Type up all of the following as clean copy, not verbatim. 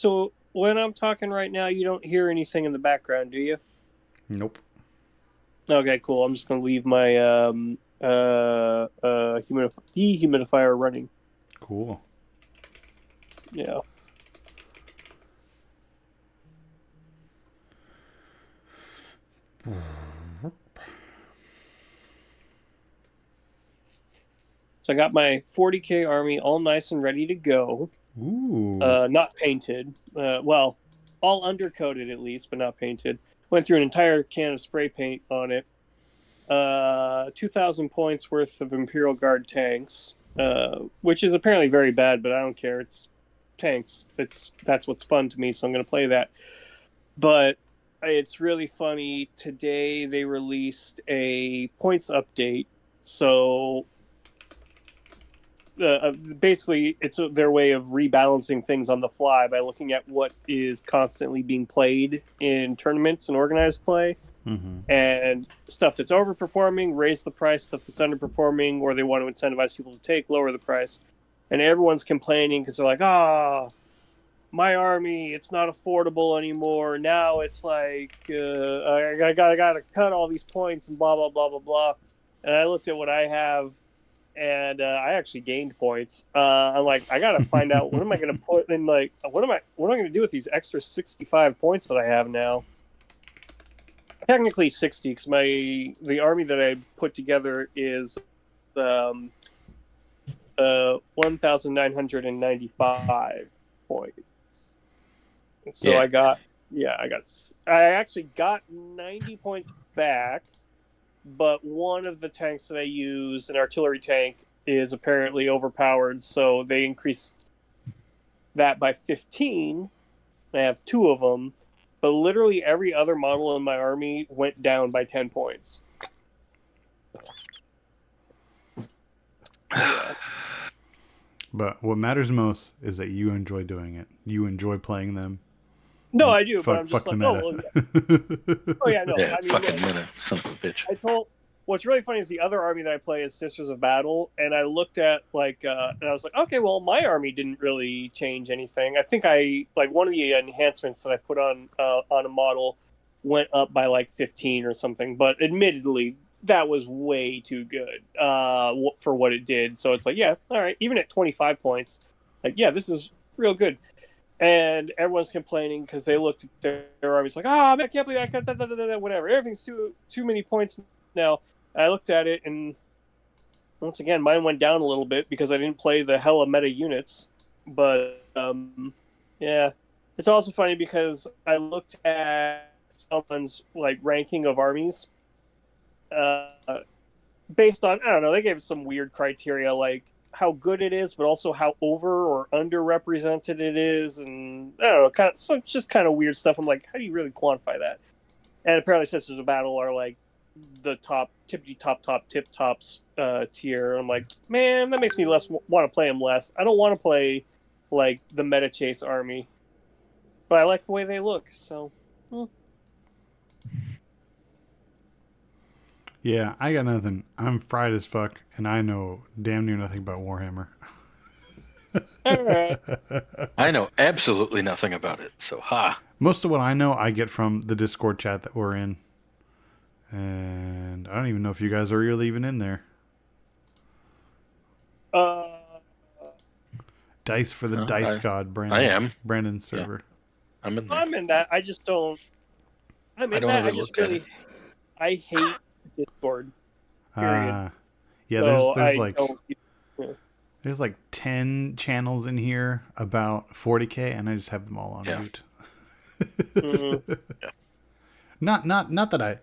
So when I'm talking right now, you don't hear anything in the background, do you? Nope. Okay, cool. I'm just gonna leave my dehumidifier running. Cool. Yeah. So I got my 40K army all nice and ready to go. Ooh. Not painted. Well, all undercoated at least, but not painted. Went through an entire can of spray paint on it. 2,000 points worth of Imperial Guard tanks, which is apparently very bad, but I don't care. It's tanks. That's what's fun to me, so I'm going to play that. But it's really funny. Today they released a points update. So basically, it's their way of rebalancing things on the fly by looking at what is constantly being played in tournaments and organized play, Mm-hmm. and stuff that's overperforming, raise the price. Stuff that's underperforming, or they want to incentivize people to take, lower the price. And everyone's complaining because they're like, my army, it's not affordable anymore. Now it's like I gotta cut all these points and blah blah blah blah blah. And I looked at what I have, and I actually gained points. I'm like, I gotta find out what am I gonna put in. Like, what am I gonna do with these extra 65 points that I have now? Technically 60, because the army that I put together is 1,995 points. So Yeah. I actually got 90 points back, but one of the tanks that I use, an artillery tank, is apparently overpowered, so they increased that by 15. I have two of them, but literally every other model in my army went down by 10 points. Yeah. But what matters most is that you enjoy doing it. You enjoy playing them. No, I do, but I'm Fuck just the like, meta. oh yeah, no. Yeah, I mean, fucking look, minute, son of a bitch. what's really funny is the other army that I play is Sisters of Battle, and I looked at and I was like, okay, well, my army didn't really change anything. I think one of the enhancements that I put on a model went up by like 15 or something, but admittedly, that was way too good for what it did. So it's like, yeah, all right, even at 25 points, like, yeah, this is real good. And everyone's complaining because they looked at their armies like, I can't believe I got that, whatever. Everything's too many points now. I looked at it, and once again, mine went down a little bit because I didn't play the hella meta units. But yeah, it's also funny because I looked at someone's like ranking of armies, uh, based on, I don't know, they gave some weird criteria like how good it is, but also how over or underrepresented it is, and I don't know, just kind of weird stuff. I'm like, how do you really quantify that? And apparently, Sisters of Battle are like the top tippity top tip tops tier. I'm like, man, that makes me less want to play them less. I don't want to play like the Meta Chase army, but I like the way they look. So, Yeah, I got nothing. I'm fried as fuck, and I know damn near nothing about Warhammer. all right. I know absolutely nothing about it, so ha. Most of what I know, I get from the Discord chat that we're in. And I don't even know if you guys are really even in there. Uh, Dice for the Dice God, I am. Brandon's server. Yeah, I'm in there. I'm in that. I just don't. I'm in I don't that. ever I just look at really, it. I hate Discord. Period. Yeah, So there's I like don't. there's like 10 channels in here about 40K, and I just have them all on mute. Yeah. Not that I.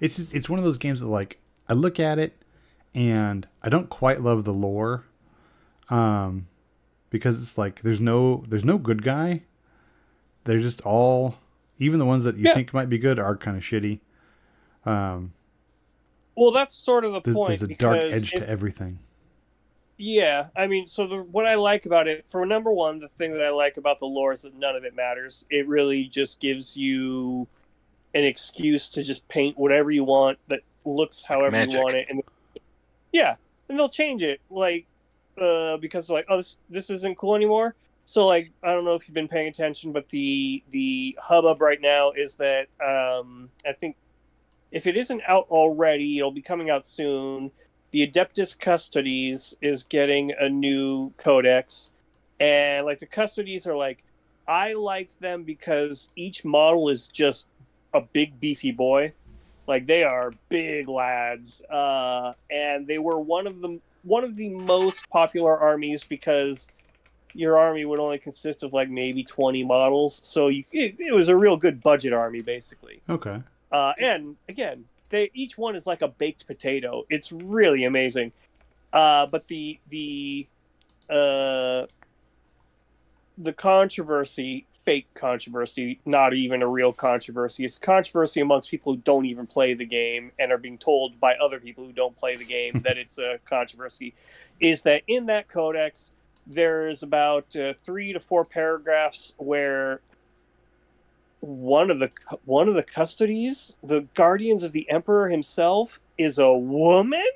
It's one of those games that like I look at it, and I don't quite love the lore, because it's like there's no good guy. They're just all, even the ones that you think might be good are kind of shitty. Well, that's sort of the point. There's a dark edge to everything. Yeah, I mean, so what I like about it, for number one, the thing that I like about the lore is that none of it matters. It really just gives you an excuse to just paint whatever you want that looks however you want it, and yeah, and they'll change it, like because they're like, oh, this isn't cool anymore. So like I don't know if you've been paying attention, but the hubbub right now is that I think if it isn't out already, it'll be coming out soon. The Adeptus Custodes is getting a new codex, and like the Custodes are like, I liked them because each model is just a big beefy boy. Like they are big lads, and they were one of the most popular armies because your army would only consist of like maybe 20 models, so it was a real good budget army basically. Okay. And again, they each one is like a baked potato. It's really amazing. But uh, the controversy, fake controversy, not even a real controversy. It's controversy amongst people who don't even play the game and are being told by other people who don't play the game that it's a controversy. Is that in that codex, there's about 3 to 4 paragraphs where one of the custodies, the guardians of the emperor himself, is a woman.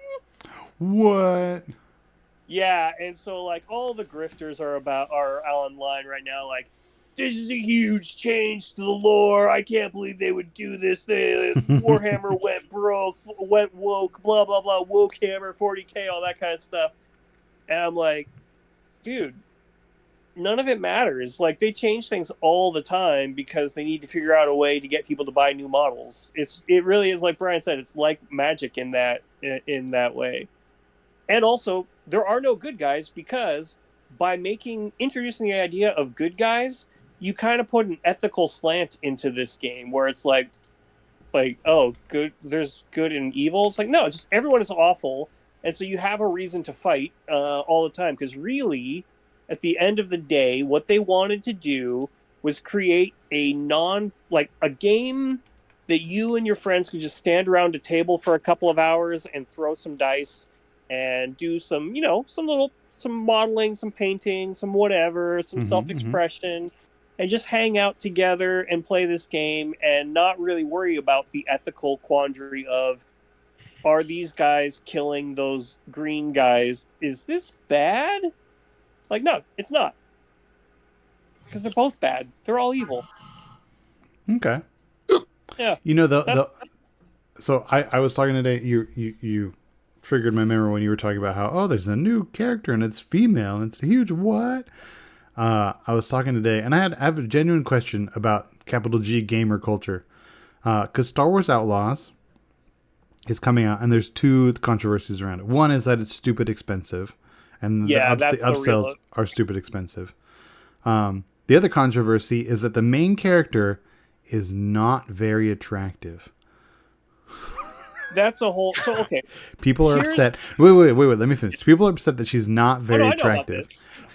What? Yeah, and so like all the grifters are online right now. Like, this is a huge change to the lore. I can't believe they would do this. Warhammer went broke, went woke, blah blah blah, woke hammer, 40K, all that kind of stuff. And I'm like, dude, none of it matters. Like they change things all the time because they need to figure out a way to get people to buy new models. It really is like Brian said. It's like magic in that way. And also, there are no good guys because by introducing the idea of good guys, you kind of put an ethical slant into this game where it's like, oh, good. There's good and evil. It's like no, just everyone is awful, and so you have a reason to fight all the time. Because really, at the end of the day, what they wanted to do was create a game that you and your friends could just stand around a table for a couple of hours and throw some dice and do some modeling, some painting, some whatever, some self-expression, and just hang out together and play this game and not really worry about the ethical quandary of, are these guys killing those green guys? Is this bad? Like, no, it's not. Because they're both bad. They're all evil. Okay. Yeah. You know, so I was talking today, you triggered my memory when you were talking about how, there's a new character and it's female and it's a huge what? I was talking today and I have a genuine question about capital G gamer culture. Because Star Wars Outlaws is coming out and there's 2 controversies around it. One is that it's stupid expensive and the upsells are stupid expensive. The other controversy is that the main character is not very attractive. That's a whole. So okay, people are upset. Wait. Let me finish. People are upset that she's not very attractive.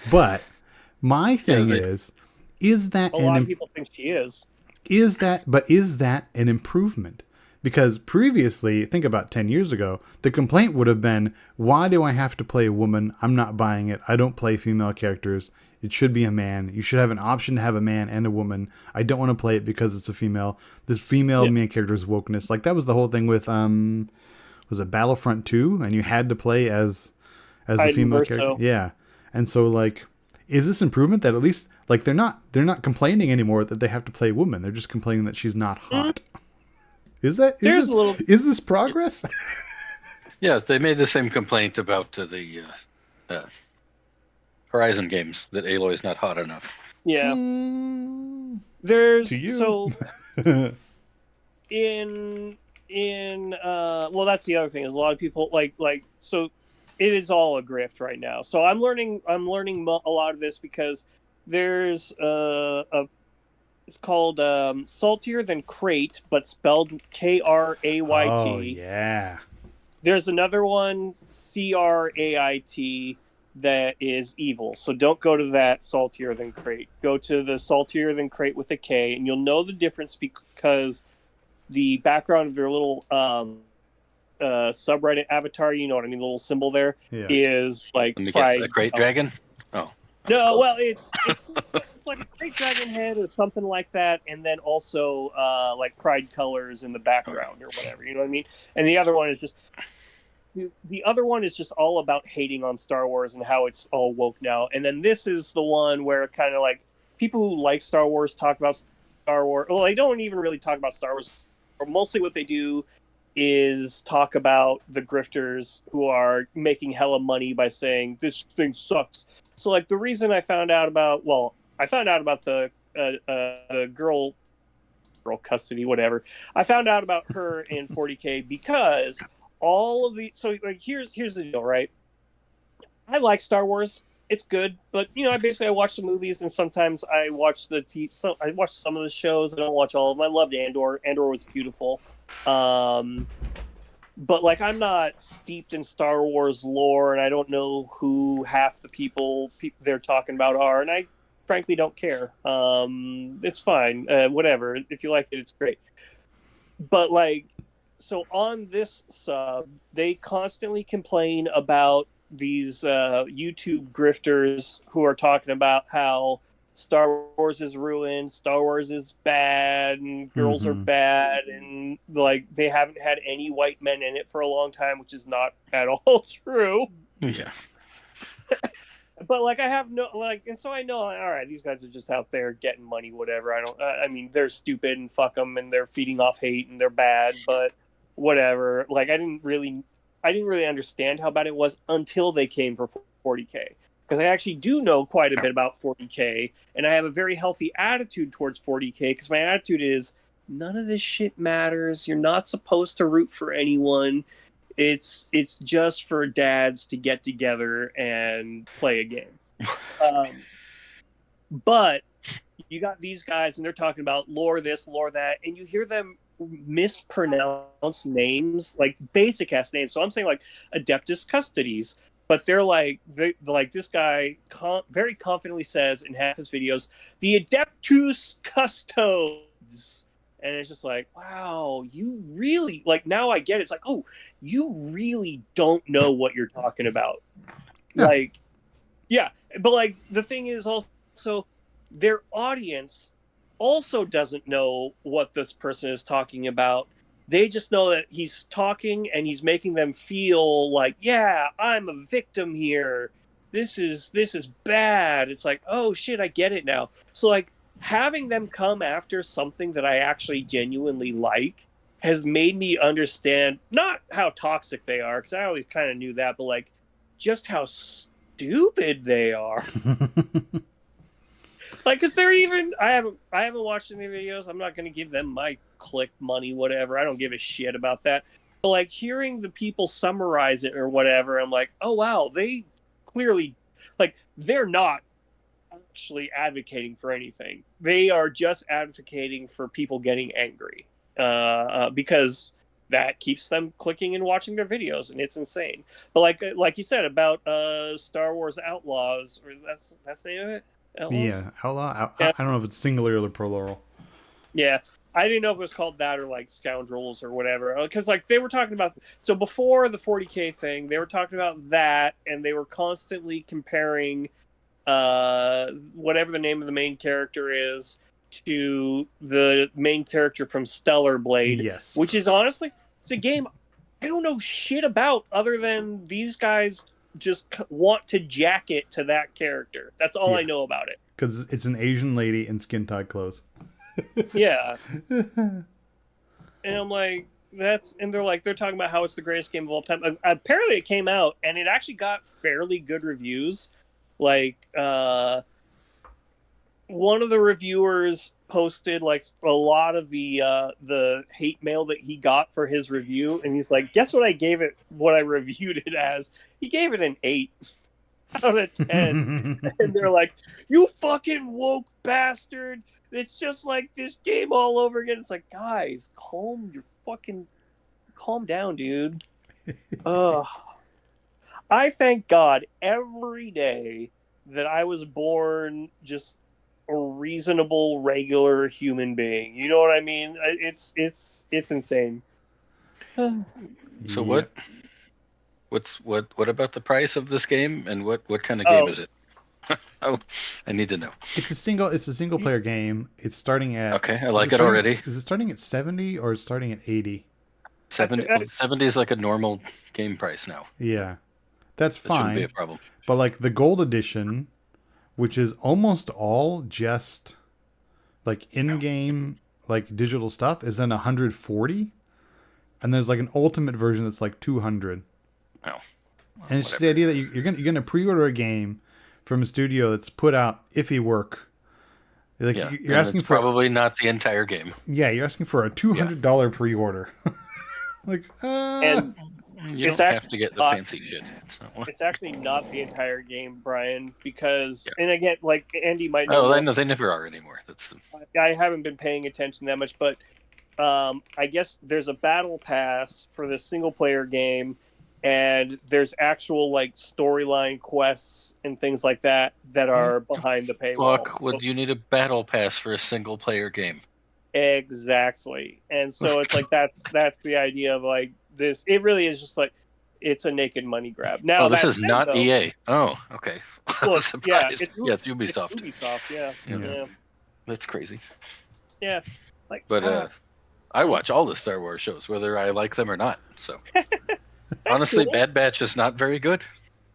But my thing is that a lot of people think she is? Is that an improvement? Because previously, think about 10 years ago, the complaint would have been, why do I have to play a woman? I'm not buying it. I don't play female characters. It should be a man. You should have an option to have a man and a woman. I don't want to play it because it's a female. This female main character is wokeness. Like that was the whole thing with was it Battlefront 2? And you had to play as a female character. Yeah. And so like, is this improvement that at least like they're not complaining anymore that they have to play a woman. They're just complaining that she's not hot. Is this progress? Yeah, they made the same complaint about the Horizon games, that Aloy is not hot enough. Yeah. There's so in well, that's the other thing is a lot of people like so it is all a grift right now. So I'm learning a lot of this because there's it's called Saltier Than Crate, but spelled Krayt. Oh yeah. There's another one, Crait, that is evil. So don't go to that Saltier Than Crate. Go to the Saltier Than Crate with a K, and you'll know the difference because the background of their little subreddit avatar, you know what I mean, the little symbol there, is like Let me guess, a Great Dragon? Oh. No, well, it's like a Great Dragon head or something like that, and then also like pride colors in the background or whatever, you know what I mean? And the other one is just the other one is just all about hating on Star Wars and how it's all woke now. And then this is the one where kind of like people who like Star Wars talk about Star Wars. Well, they don't even really talk about Star Wars. Or mostly what they do is talk about the grifters who are making hella money by saying this thing sucks. So like the reason I found out about the girl custody, whatever. I found out about her in 40K because all of the like here's the deal, right? I like Star Wars. It's good, but I watch the movies and sometimes I watch I watch some of the shows. I don't watch all of them. I loved Andor. Andor was beautiful. But like I'm not steeped in Star Wars lore and I don't know who half the people they're talking about are, and I frankly don't care. It's fine. Whatever. If you like it, it's great. But like, so on this sub, they constantly complain about these YouTube grifters who are talking about how Star Wars is ruined, Star Wars is bad, and girls are bad, and like they haven't had any white men in it for a long time, which is not at all true. Yeah. But like I have no like, and so I know, all right, these guys are just out there getting money, whatever. I mean, they're stupid and fuck them, and they're feeding off hate and they're bad, but whatever. Like I didn't really understand how bad it was until they came for 40K, because I actually do know quite a bit about 40K, and I have a very healthy attitude towards 40K because my attitude is none of this shit matters. You're not supposed to root for anyone. It's just for dads to get together and play a game. But you got these guys and they're talking about lore this, lore that, and you hear them mispronounce names, like basic ass names. So I'm saying like Adeptus Custodes, but they're like this guy very confidently says in half his videos, the Adeptus Custodes. And it's just like, wow, you really, like, now I get it. It's like, oh, you really don't know what you're talking about. Yeah. Like, yeah. But, like, the thing is also, their audience also doesn't know what this person is talking about. They just know that he's talking and he's making them feel like, yeah, I'm a victim here. This is bad. It's like, oh, shit, I get it now. So, like, having them come after something that I actually genuinely like has made me understand not how toxic they are, because I always kind of knew that, but like just how stupid they are. Like, because they're even I haven't watched any videos. I'm not going to give them my click money, whatever. I don't give a shit about that. But like hearing the people summarize it or whatever, I'm like, oh wow, they clearly like they're not actually advocating for anything. They are just advocating for people getting angry because that keeps them clicking and watching their videos, and it's insane. But like you said about Star Wars Outlaws, or that's the name of it? Outlaws? Yeah, Outlaw. I don't know if it's singular or plural. Yeah, I didn't know if it was called that or like Scoundrels or whatever. Because like they were talking about, so before the 40K thing, they were talking about that, and they were constantly comparing whatever the name of the main character is to the main character from Stellar Blade. Yes. Which is honestly, it's a game I don't know shit about other than these guys just want to jack it to that character. That's all I know about it. Because it's an Asian lady in skin-tight clothes. Yeah. And I'm like, they're talking about how it's the greatest game of all time. Apparently it came out and it actually got fairly good reviews. Like, one of the reviewers posted like a lot of the hate mail that he got for his review, and he's like, guess what I gave it, what I reviewed it as? He gave it an 8 out of 10. And they're like, you fucking woke bastard, it's just like this game all over again. It's like, guys, calm down, dude. I thank God every day that I was born just a reasonable, regular human being. You know what I mean? It's insane. So what about the price of this game, and what kind of game is it? Oh, I need to know. It's a single player game. It's starting at Okay, I like it already. Is it starting at 70 or it's starting at 80? 70 is like a normal game price now. Yeah, that's That shouldn't be a fine. problem. But like the gold edition, which is almost all just like in-game like digital stuff, is then 140, and there's like an ultimate version that's like 200. Oh, well, And it's just the idea that you're gonna pre-order a game from a studio that's put out iffy work. Like yeah, you're asking it's for probably not the entire game. yeah, you're asking for a $200 pre-order. Like And You It's don't have actually to get the not- fancy shit. It's not. it's actually not the entire game, Brian, because Yeah. and again, like Andy might know. Oh, more. they never are anymore. That's I haven't been paying attention that much, but I guess there's a battle pass for the single player game, and there's actual like storyline quests and things like that are behind the paywall. fuck. Would you need a battle pass for a single player game? Exactly, and so it's like that's the idea of like this. It really is just like it's a naked money grab. Now Oh, this that is said, not though, EA. Oh, okay. I Well, was surprised. it's Ubisoft. It's Ubisoft, yeah. Yeah. That's crazy. Yeah. Like, But I watch all the Star Wars shows, whether I like them or not. So honestly, cool. Bad Batch is not very good.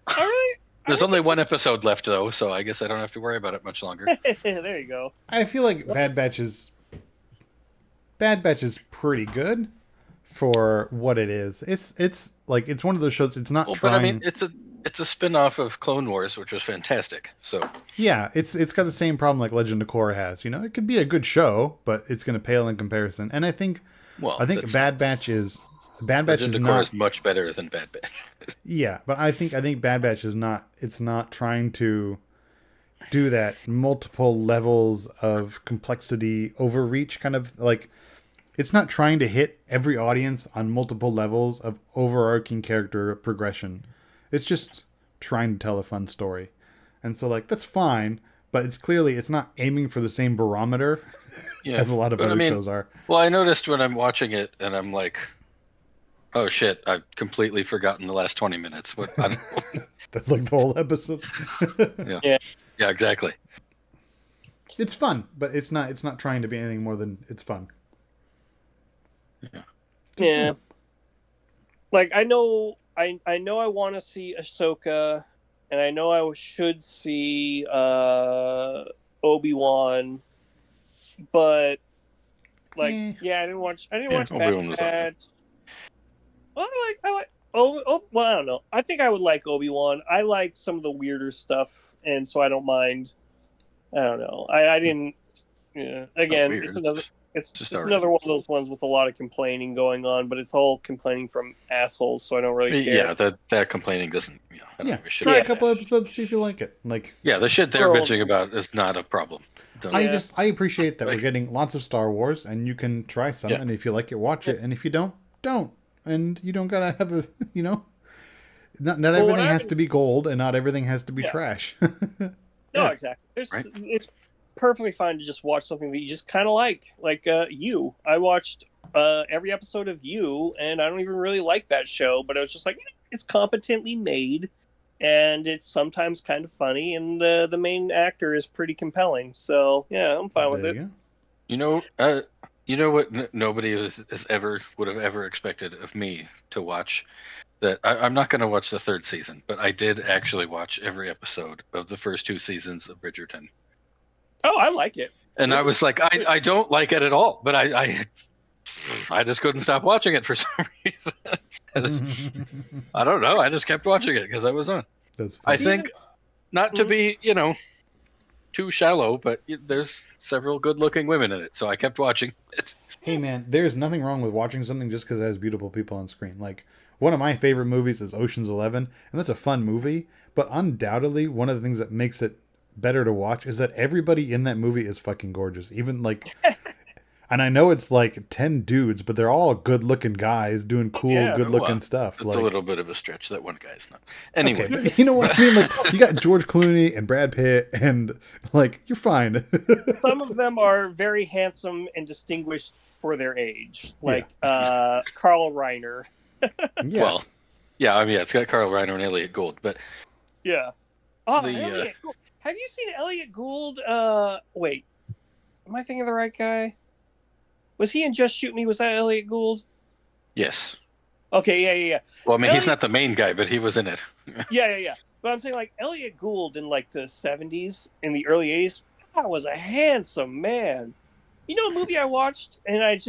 All right. There's only one episode left though, so I guess I don't have to worry about it much longer. There you go. I feel like Bad Batch is pretty good for what it is. It's like it's one of those shows. It's not Well, trying. but I mean, it's a spin-off of Clone Wars, which was fantastic. So Yeah, it's got the same problem like Legend of Korra has. You know, it could be a good show, but it's going to pale in comparison. And I think Bad Batch is Legend of Korra not. is much better than Bad Batch. Yeah, but I think Bad Batch is not. It's not trying to do that multiple levels of complexity overreach kind of like. It's not trying to hit every audience on multiple levels of overarching character progression. It's just trying to tell a fun story. And so like that's fine, but it's not aiming for the same barometer as a lot of other shows are. Well, I noticed when I'm watching it and I'm like, oh shit, I've completely forgotten the last 20 minutes. What I don't That's like the whole episode. Yeah, exactly. It's fun, but it's not trying to be anything more than it's fun. Yeah. Like I know I want to see Ahsoka, and I know I should see Obi-Wan, but like I didn't watch Obi-Wan was Bad Batch. Well, I like well, I don't know. I think I would like Obi-Wan. I like some of the weirder stuff, and so I don't mind. I don't know. I didn't. Yeah. Again, it's another. It's another one of those ones with a lot of complaining going on, but it's all complaining from assholes, so I don't really care. Yeah, that complaining doesn't. I don't give a shit Try a about couple episodes, see if you like it. Like the shit they're bitching about is not a problem. I appreciate that we're getting lots of Star Wars, and you can try some, and if you like it, watch it, and if you don't, and you don't gotta have a not everything has to be gold, and not everything has to be trash. No, exactly. It's perfectly fine to just watch something that you just kind of like You. I watched every episode of You, and I don't even really like that show, but I was just like, it's competently made, and it's sometimes kind of funny, and the main actor is pretty compelling. So yeah, I'm fine with it. You know what nobody would have ever expected of me to watch. That I'm not going to watch the third season, but I did actually watch every episode of the first 2 seasons of Bridgerton. Oh, I like it. And I was like, I don't like it at all, but I just couldn't stop watching it for some reason. I don't know. I just kept watching it because I was on. I think not to be, too shallow, but there's several good-looking women in it, so I kept watching it. Hey man, there's nothing wrong with watching something just because it has beautiful people on screen. Like one of my favorite movies is Ocean's 11, and that's a fun movie. But undoubtedly, one of the things that makes it better to watch is that everybody in that movie is fucking gorgeous. Even like, and I know it's like 10 dudes, but they're all good-looking guys doing cool, good-looking stuff. It's a little bit of a stretch that one guy's not. Anyway, okay, but you know what I mean? Like you got George Clooney and Brad Pitt, and like you're fine. Some of them are very handsome and distinguished for their age, like Carl Reiner. Yes. Well, it's got Carl Reiner and Elliot Gould, but Elliot Gould. Have you seen Elliot Gould? Wait, am I thinking of the right guy? Was he in Just Shoot Me? Was that Elliot Gould? Yes. Okay, yeah. Well, I mean, he's not the main guy, but he was in it. Yeah. But I'm saying, like, Elliot Gould in, like, the 70s, in the early 80s, that was a handsome man. You know, a movie I watched, and I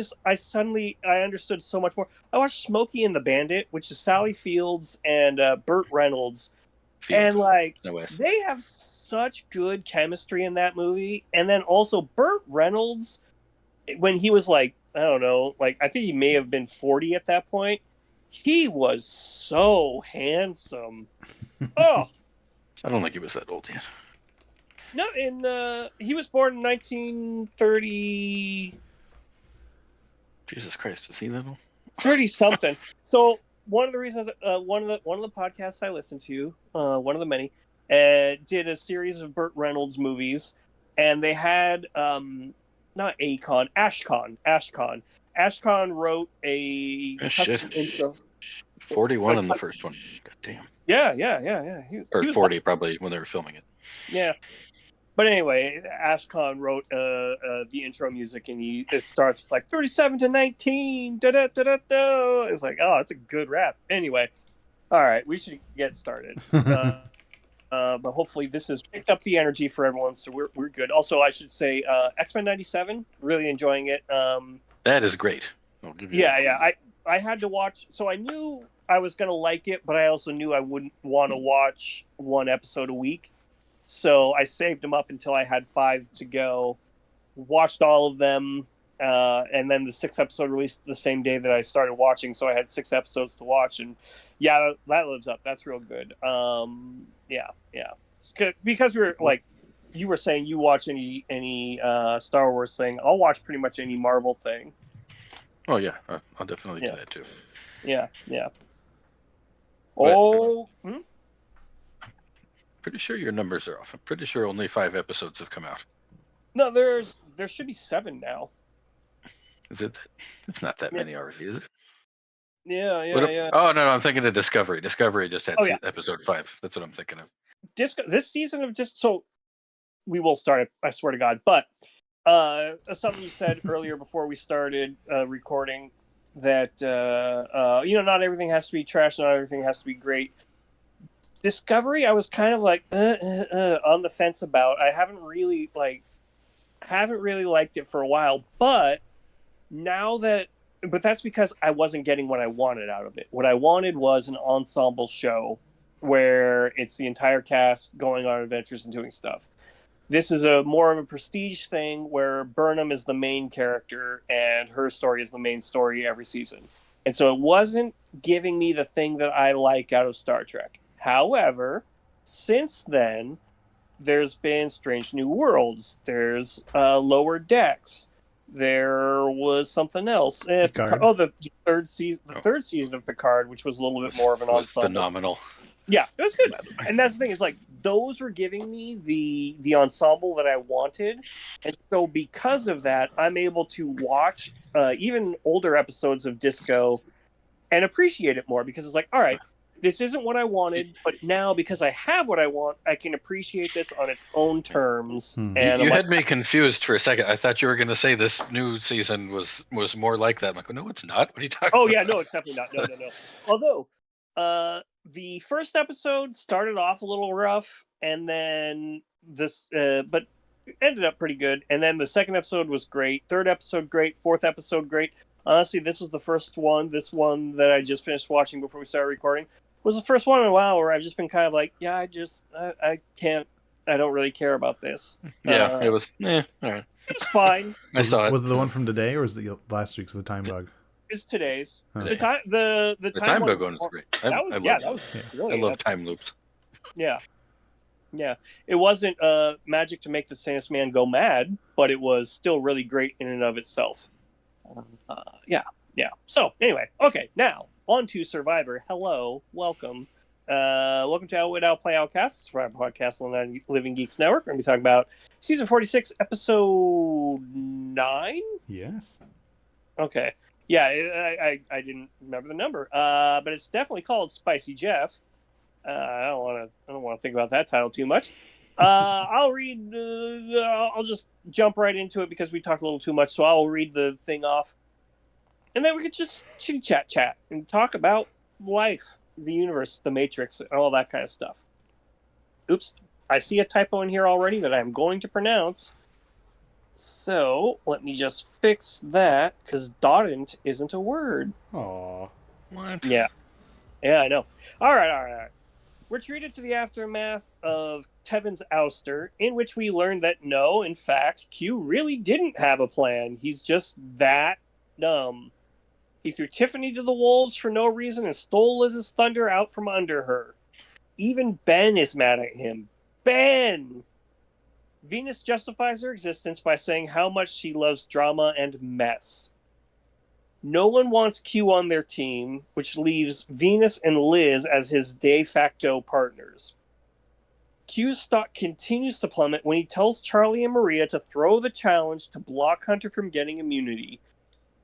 understood so much more. I watched Smokey and the Bandit, which is Sally Fields and Burt Reynolds. And, like, they have such good chemistry in that movie. And then also Burt Reynolds, when he was, like, I don't know, like, I think he may have been 40 at that point. He was so handsome. Oh, I don't think he was that old yet. No, he was born in 1930. Jesus Christ, is he that old? 30 something. So one of the reasons, one of the podcasts I listened to, one of the many, did a series of Burt Reynolds movies, and they had not Akon, Ashcon. Ashcon wrote a intro. 41 in the first one. God damn. Yeah. He was 40 probably when they were filming it. Yeah. But anyway, Ashcon wrote the intro music, and it starts like 37 to 19. It's like, oh, it's a good rap. Anyway, all right, we should get started. But hopefully this has picked up the energy for everyone, so we're good. Also, I should say X-Men 97, really enjoying it. That is great. I had to watch, so I knew I was going to like it, but I also knew I wouldn't want to watch one episode a week. So I saved them up until I had 5 to go, watched all of them, and then the 6th episode released the same day that I started watching, so I had 6 episodes to watch, and yeah, that lives up. That's real good. Yeah. It's good, because we were, like, you were saying you watch any Star Wars thing. I'll watch pretty much any Marvel thing. Oh, yeah. I'll definitely do that, too. Yeah. Pretty sure your numbers are off. I'm pretty sure only 5 episodes have come out. No, there should be 7 now. Is it? It's not that many already, is it? Yeah. Oh, no, I'm thinking of Discovery. Discovery just had episode 5. That's what I'm thinking of. This season of so we will start it, I swear to God. But something you said earlier before we started recording, that not everything has to be trash, not everything has to be great. Discovery, I was kind of like on the fence about. I haven't really liked it for a while, but that's because I wasn't getting what I wanted out of it. What I wanted was an ensemble show where it's the entire cast going on adventures and doing stuff. This is more of a prestige thing where Burnham is the main character and her story is the main story every season. And so it wasn't giving me the thing that I like out of Star Trek. However, since then, there's been Strange New Worlds. There's Lower Decks. There was something else. The third season of Picard, which was a little bit more of an ensemble. Phenomenal. Yeah, it was good. And that's the thing, is like those were giving me the ensemble that I wanted. And so because of that, I'm able to watch even older episodes of Disco and appreciate it more, because it's like, all right, this isn't what I wanted, but now because I have what I want, I can appreciate this on its own terms. And you had me confused for a second. I thought you were going to say this new season was more like that. I'm like, no, it's not. What are you talking about? Oh, yeah, no, it's definitely not. No. Although, the first episode started off a little rough, and then but ended up pretty good. And then the second episode was great. Third episode, great. Fourth episode, great. Honestly, this was the first one. This one that I just finished watching before we started recording was the first one in a while where I've just been kind of like, yeah, I can't, I don't really care about this. Yeah, it was, all right. It was fine. I saw it. Was it the one from today, or was it last week's, the Time Bug? It's today's. Oh. The time bug one is great. That was really. I love time loops. Yeah. It wasn't magic to make the sanest man go mad, but it was still really great in and of itself. Yeah. So anyway, okay, now on to Survivor. Hello, welcome. Welcome to Outwit Out Play Outcast, Survivor podcast on the Living Geeks Network. We're going to be talking about season 46, episode 9. Yes. Okay. Yeah, I didn't remember the number, but it's definitely called Spicy Jeff. I don't want to think about that title too much. I'll read. I'll just jump right into it because we talked a little too much, so I'll read the thing off. And then we could just chat and talk about life, the universe, the Matrix, and all that kind of stuff. Oops, I see a typo in here already that I'm going to pronounce. So let me just fix that, because dodent isn't a word. Aww. What? Yeah, I know. All right. We're treated to the aftermath of Tevin's ouster, in which we learned that no, in fact, Q really didn't have a plan. He's just that dumb. He threw Tiffany to the wolves for no reason and stole Liz's thunder out from under her. Even Ben is mad at him. Ben! Venus justifies her existence by saying how much she loves drama and mess. No one wants Q on their team, which leaves Venus and Liz as his de facto partners. Q's stock continues to plummet when he tells Charlie and Maria to throw the challenge to block Hunter from getting immunity.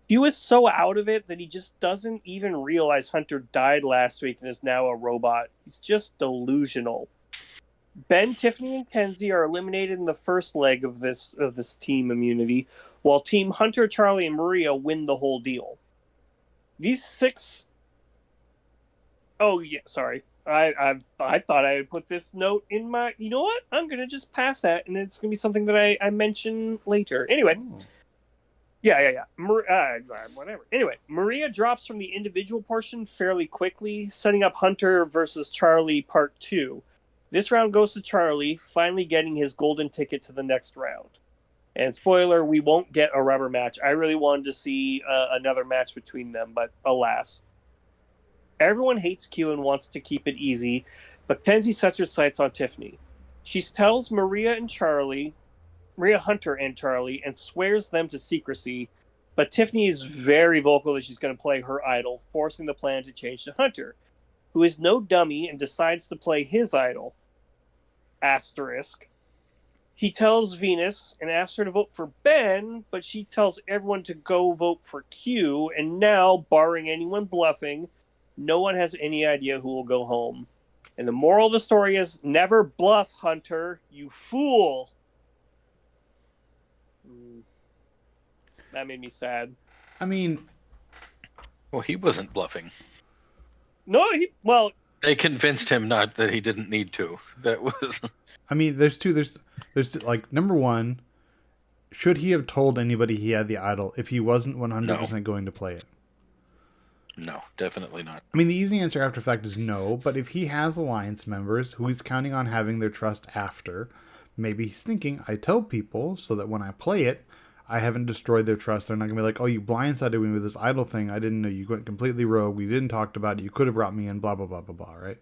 Q is so out of it that he just doesn't even realize Hunter died last week and is now a robot. He's just delusional. Ben, Tiffany, and Kenzie are eliminated in the first leg of this team immunity, while Team Hunter, Charlie, and Maria win the whole deal. These 6... Oh, yeah, sorry. I thought I would put this note in my... You know what? I'm going to just pass that, and it's going to be something that I mention later. Anyway. Ooh. Yeah. Whatever. Anyway, Maria drops from the individual portion fairly quickly, setting up Hunter versus Charlie Part 2. This round goes to Charlie, finally getting his golden ticket to the next round. And spoiler, we won't get a rubber match. I really wanted to see another match between them, but alas. Everyone hates Q and wants to keep it easy, but Kenzie sets her sights on Tiffany. She tells Maria Hunter and Charlie, and swears them to secrecy, but Tiffany is very vocal that she's going to play her idol, forcing the plan to change to Hunter, who is no dummy and decides to play his idol. Asterisk. He tells Venus and asks her to vote for Ben, but she tells everyone to go vote for Q, and now, barring anyone bluffing, no one has any idea who will go home. And the moral of the story is, never bluff, Hunter, you fool! That made me sad. I mean... Well, he wasn't bluffing. No, they convinced him not that he didn't need to. That was... I mean, there's like, number one, should he have told anybody he had the idol if he wasn't 100% going to play it? No, definitely not. I mean, the easy answer after fact is no, but if he has alliance members who he's counting on having their trust after, maybe he's thinking, I tell people so that when I play it, I haven't destroyed their trust. They're not going to be like, oh, you blindsided me with this idol thing. I didn't know. You went completely rogue. We didn't talk about it. You could have brought me in, blah, blah, blah, blah, blah, right?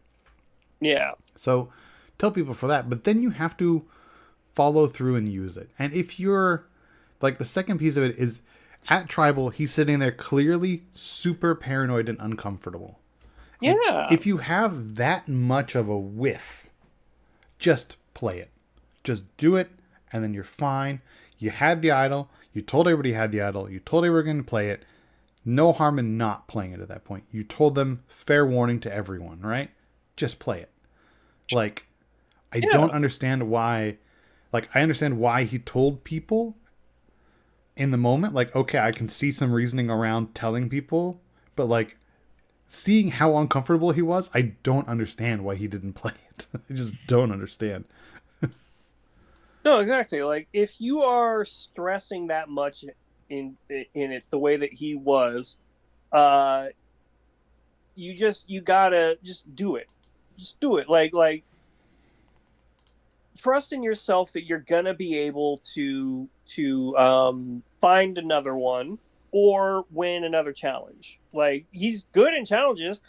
Yeah. So tell people for that. But then you have to follow through and use it. And if you're, like, the second piece of it is, at Tribal, he's sitting there clearly super paranoid and uncomfortable. Yeah. And if you have that much of a whiff, just play it. Just do it, and then you're fine. You had the idol. You told everybody you had the idol. You told everybody going to play it. No harm in not playing it at that point. You told them, fair warning to everyone, right? Just play it. Like, I don't understand why... Like, I understand why he told people in the moment. Like, okay, I can see some reasoning around telling people. But, like, seeing how uncomfortable he was, I don't understand why he didn't play it. I just don't understand. No, exactly. Like, if you are stressing that much in it the way that he was, you gotta just do it. Just do it. Like trust in yourself that you're gonna be able to find another one or win another challenge. Like, he's good in challenges.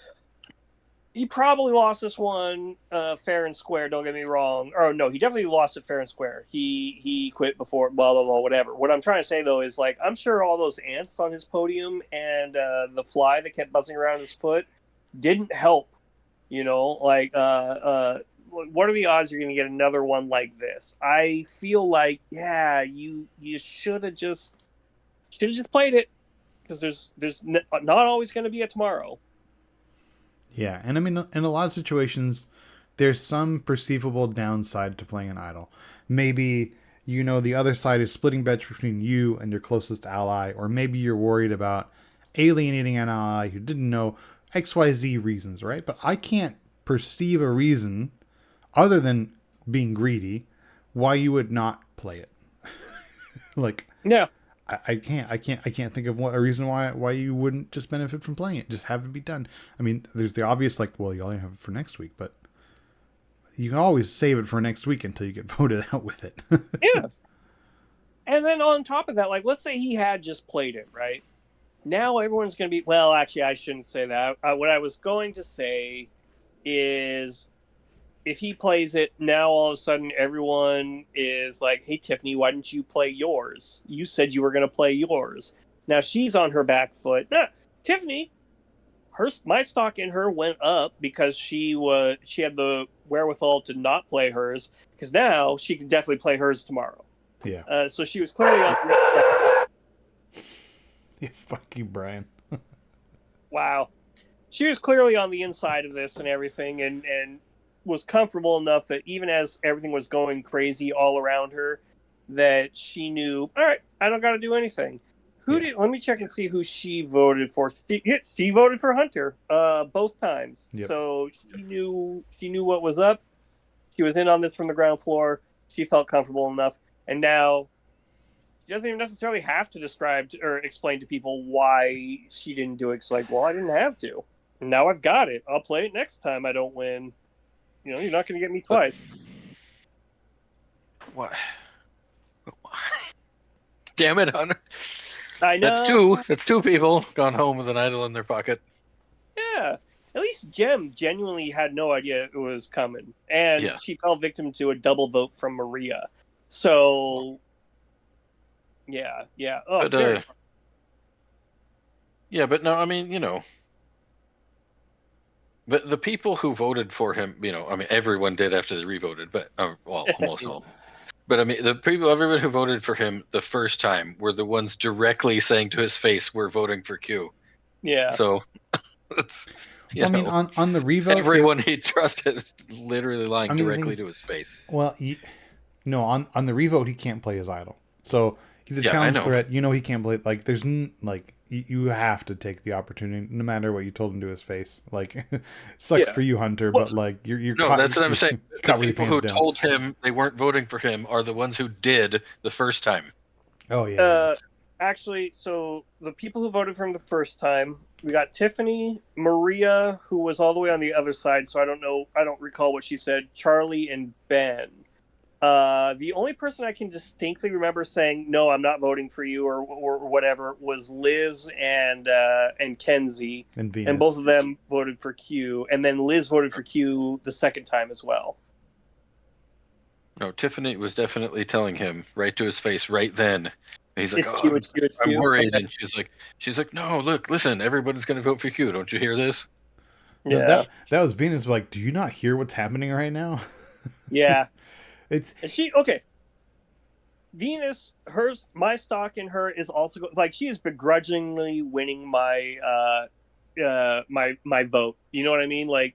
He probably lost this one fair and square, don't get me wrong. Or no, he definitely lost it fair and square. He quit before, blah, blah, blah, whatever. What I'm trying to say, though, is, like, I'm sure all those ants on his podium and the fly that kept buzzing around his foot didn't help. You know, like, what are the odds you're going to get another one like this? I feel like, yeah, you should have just played it, because there's not always going to be a tomorrow. Yeah, and I mean, in a lot of situations, there's some perceivable downside to playing an idol. Maybe, the other side is splitting bets between you and your closest ally, or maybe you're worried about alienating an ally who didn't know XYZ reasons, right? But I can't perceive a reason other than being greedy why you would not play it. Like, yeah. I can't think of a reason why you wouldn't just benefit from playing it. Just have it be done. I mean, there's the obvious, like, well, you only have it for next week, but you can always save it for next week until you get voted out with it. Yeah. And then on top of that, like, let's say he had just played it, right? Now everyone's going to be, well, actually, I shouldn't say that. What I was going to say is, if he plays it, now all of a sudden everyone is like, hey, Tiffany, why didn't you play yours? You said you were going to play yours. Now she's on her back foot. Nah, Tiffany, my stock in her went up because she had the wherewithal to not play hers, because now she can definitely play hers tomorrow. Yeah. So she was clearly on. Yeah, fuck you, Brian. Wow. She was clearly on the inside of this and everything, and was comfortable enough that even as everything was going crazy all around her, that she knew, all right, I don't got to do anything. Let me check and see who she voted for. She voted for Hunter both times. Yep. So she knew what was up. She was in on this from the ground floor. She felt comfortable enough. And now she doesn't even necessarily have to describe or explain to people why she didn't do it. It's like, well, I didn't have to. And now I've got it. I'll play it next time I don't win. You know, you're not going to get me twice. What? Damn it, Hunter. I know. That's two people gone home with an idol in their pocket. Yeah. At least Jem genuinely had no idea it was coming. And she fell victim to a double vote from Maria. So, yeah. Oh, but, yeah, but no, I mean, you know. But the people who voted for him, you know, I mean, everyone did after they revoted, but, well, almost all. But I mean, everyone who voted for him the first time were the ones directly saying to his face, "We're voting for Q." Yeah. So, that's. I mean, on the revote, everyone he trusted literally lying directly to his face. Well, no, on the revote, he can't play his idol. So he's a challenge threat. You know, he can't play. Like, there's you have to take the opportunity, no matter what you told him to his face. Like, sucks for you, Hunter, but like you're. No, that's what I'm saying. The people who told him they weren't voting for him are the ones who did the first time. Oh yeah. Actually, so the people who voted for him the first time, we got Tiffany, Maria, who was all the way on the other side, so I don't recall what she said, Charlie, and Ben. The only person I can distinctly remember saying, no, I'm not voting for you or whatever, was Liz and Kenzie. And Venus. And both of them voted for Q. And then Liz voted for Q the second time as well. No, Tiffany was definitely telling him right to his face right then. He's like, it's Q. I'm worried. Okay. And she's like, no, look, listen, everybody's going to vote for Q. Don't you hear this? Yeah. That was Venus. Like, do you not hear what's happening right now? Yeah. Okay. Venus, my stock in her is also like, she is begrudgingly winning my my vote. You know what I mean? Like,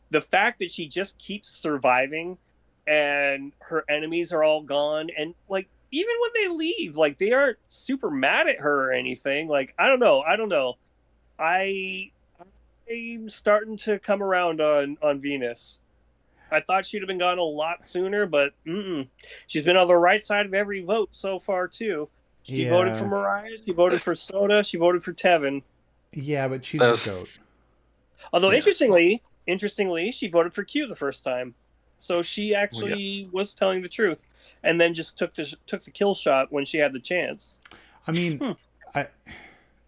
the fact that she just keeps surviving and her enemies are all gone, and like, even when they leave, like, they aren't super mad at her or anything. Like, I don't know. I'm starting to come around on Venus. I thought she'd have been gone a lot sooner, but she's been on the right side of every vote so far, too. She voted for Mariah, she voted for Soda, she voted for Tevin. Yeah, but she's a goat. Although, interestingly, she voted for Q the first time. So she actually was telling the truth, and then just took the kill shot when she had the chance. I mean,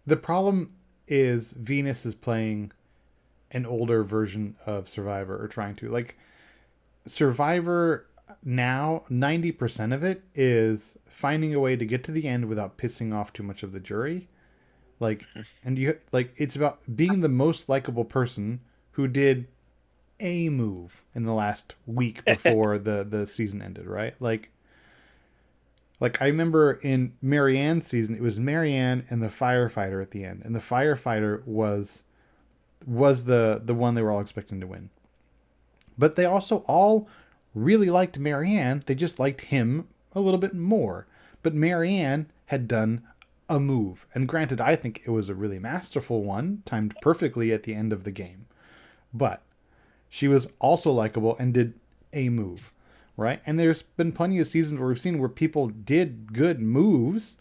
the problem is Venus is playing an older version of Survivor, or trying to. Like, Survivor now, 90% of it is finding a way to get to the end without pissing off too much of the jury. Like, and it's about being the most likable person who did a move in the last week before the season ended, right? Like I remember in Marianne's season, it was Marianne and the firefighter at the end, and the firefighter was the one they were all expecting to win. But they also all really liked Marianne. They just liked him a little bit more. But Marianne had done a move. And granted, I think it was a really masterful one, timed perfectly at the end of the game. But she was also likable and did a move, right? And there's been plenty of seasons where we've seen where people did good moves,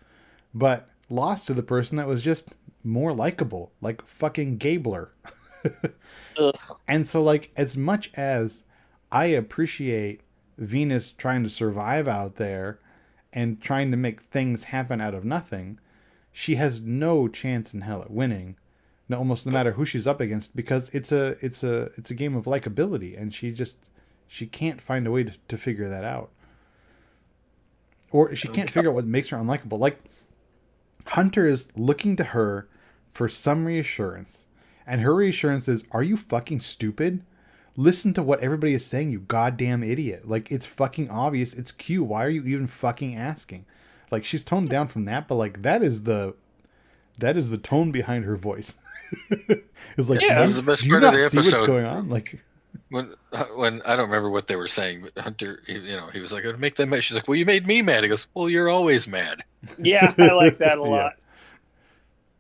but lost to the person that was just more likable, like fucking Gabler. And so, like, as much as I appreciate Venus trying to survive out there and trying to make things happen out of nothing, she has no chance in hell at winning. No, almost no matter who she's up against, because it's a game of likability, and she can't find a way to figure that out, or she can't figure out what makes her unlikable. Like, Hunter is looking to her for some reassurance, and her reassurance is, "Are you fucking stupid? Listen to what everybody is saying, you goddamn idiot. Like, it's fucking obvious. It's Q. Why are you even fucking asking?" Like, she's toned down from that, but like that is the tone behind her voice. It's like, yeah, that's the best do part you of not the see episode. what's going on? Like, when I don't remember what they were saying, but Hunter, he was like, "I'd make them mad." She's like, "Well, you made me mad." He goes, "Well, you're always mad." Yeah, I like that a lot.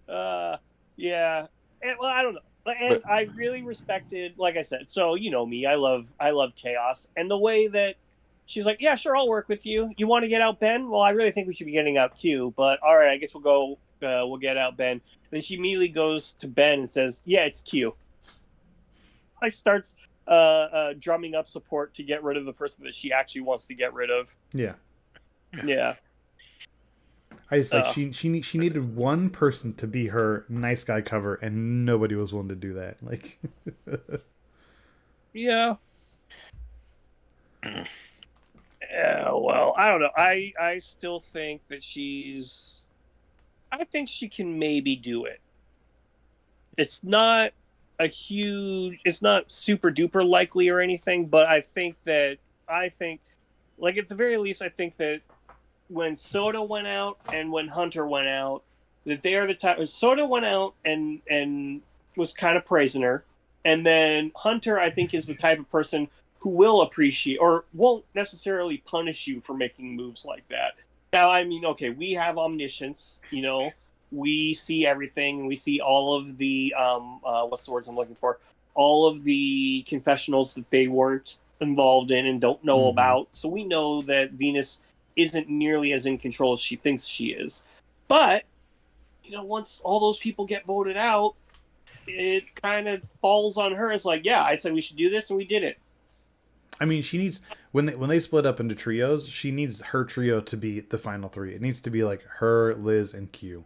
Yeah. Yeah. And, well, I don't know. And But- I really respected, like I said, so you know me, I love chaos, and the way that she's like, yeah, sure, I'll work with you. You want to get out Ben? Well, I really think we should be getting out Q, but all right, I guess we'll get out Ben. Then she immediately goes to Ben and says, yeah, it's Q. Like, starts drumming up support to get rid of the person that she actually wants to get rid of. Yeah. Yeah. I just like she needed one person to be her nice guy cover, and nobody was willing to do that. Like, yeah. Yeah, well, I don't know. I still think that I think she can maybe do it. It's not it's not super duper likely or anything, but I think, like, at the very least, I think that when Soda went out and when Hunter went out, that they are the type. Soda went out and was kind of praising her, and then Hunter, I think, is the type of person who will appreciate or won't necessarily punish you for making moves like that. Now, I mean, okay, we have omniscience, we see everything. We see all of the what's the words I'm looking for? All of the confessionals that they weren't involved in and don't know about. So we know that Venus isn't nearly as in control as she thinks she is. But once all those people get voted out, it kind of falls on her. It's like, yeah, I said we should do this, and we did it. I mean, she needs when they split up into trios, she needs her trio to be the final three. It needs to be like her, Liz, and Q.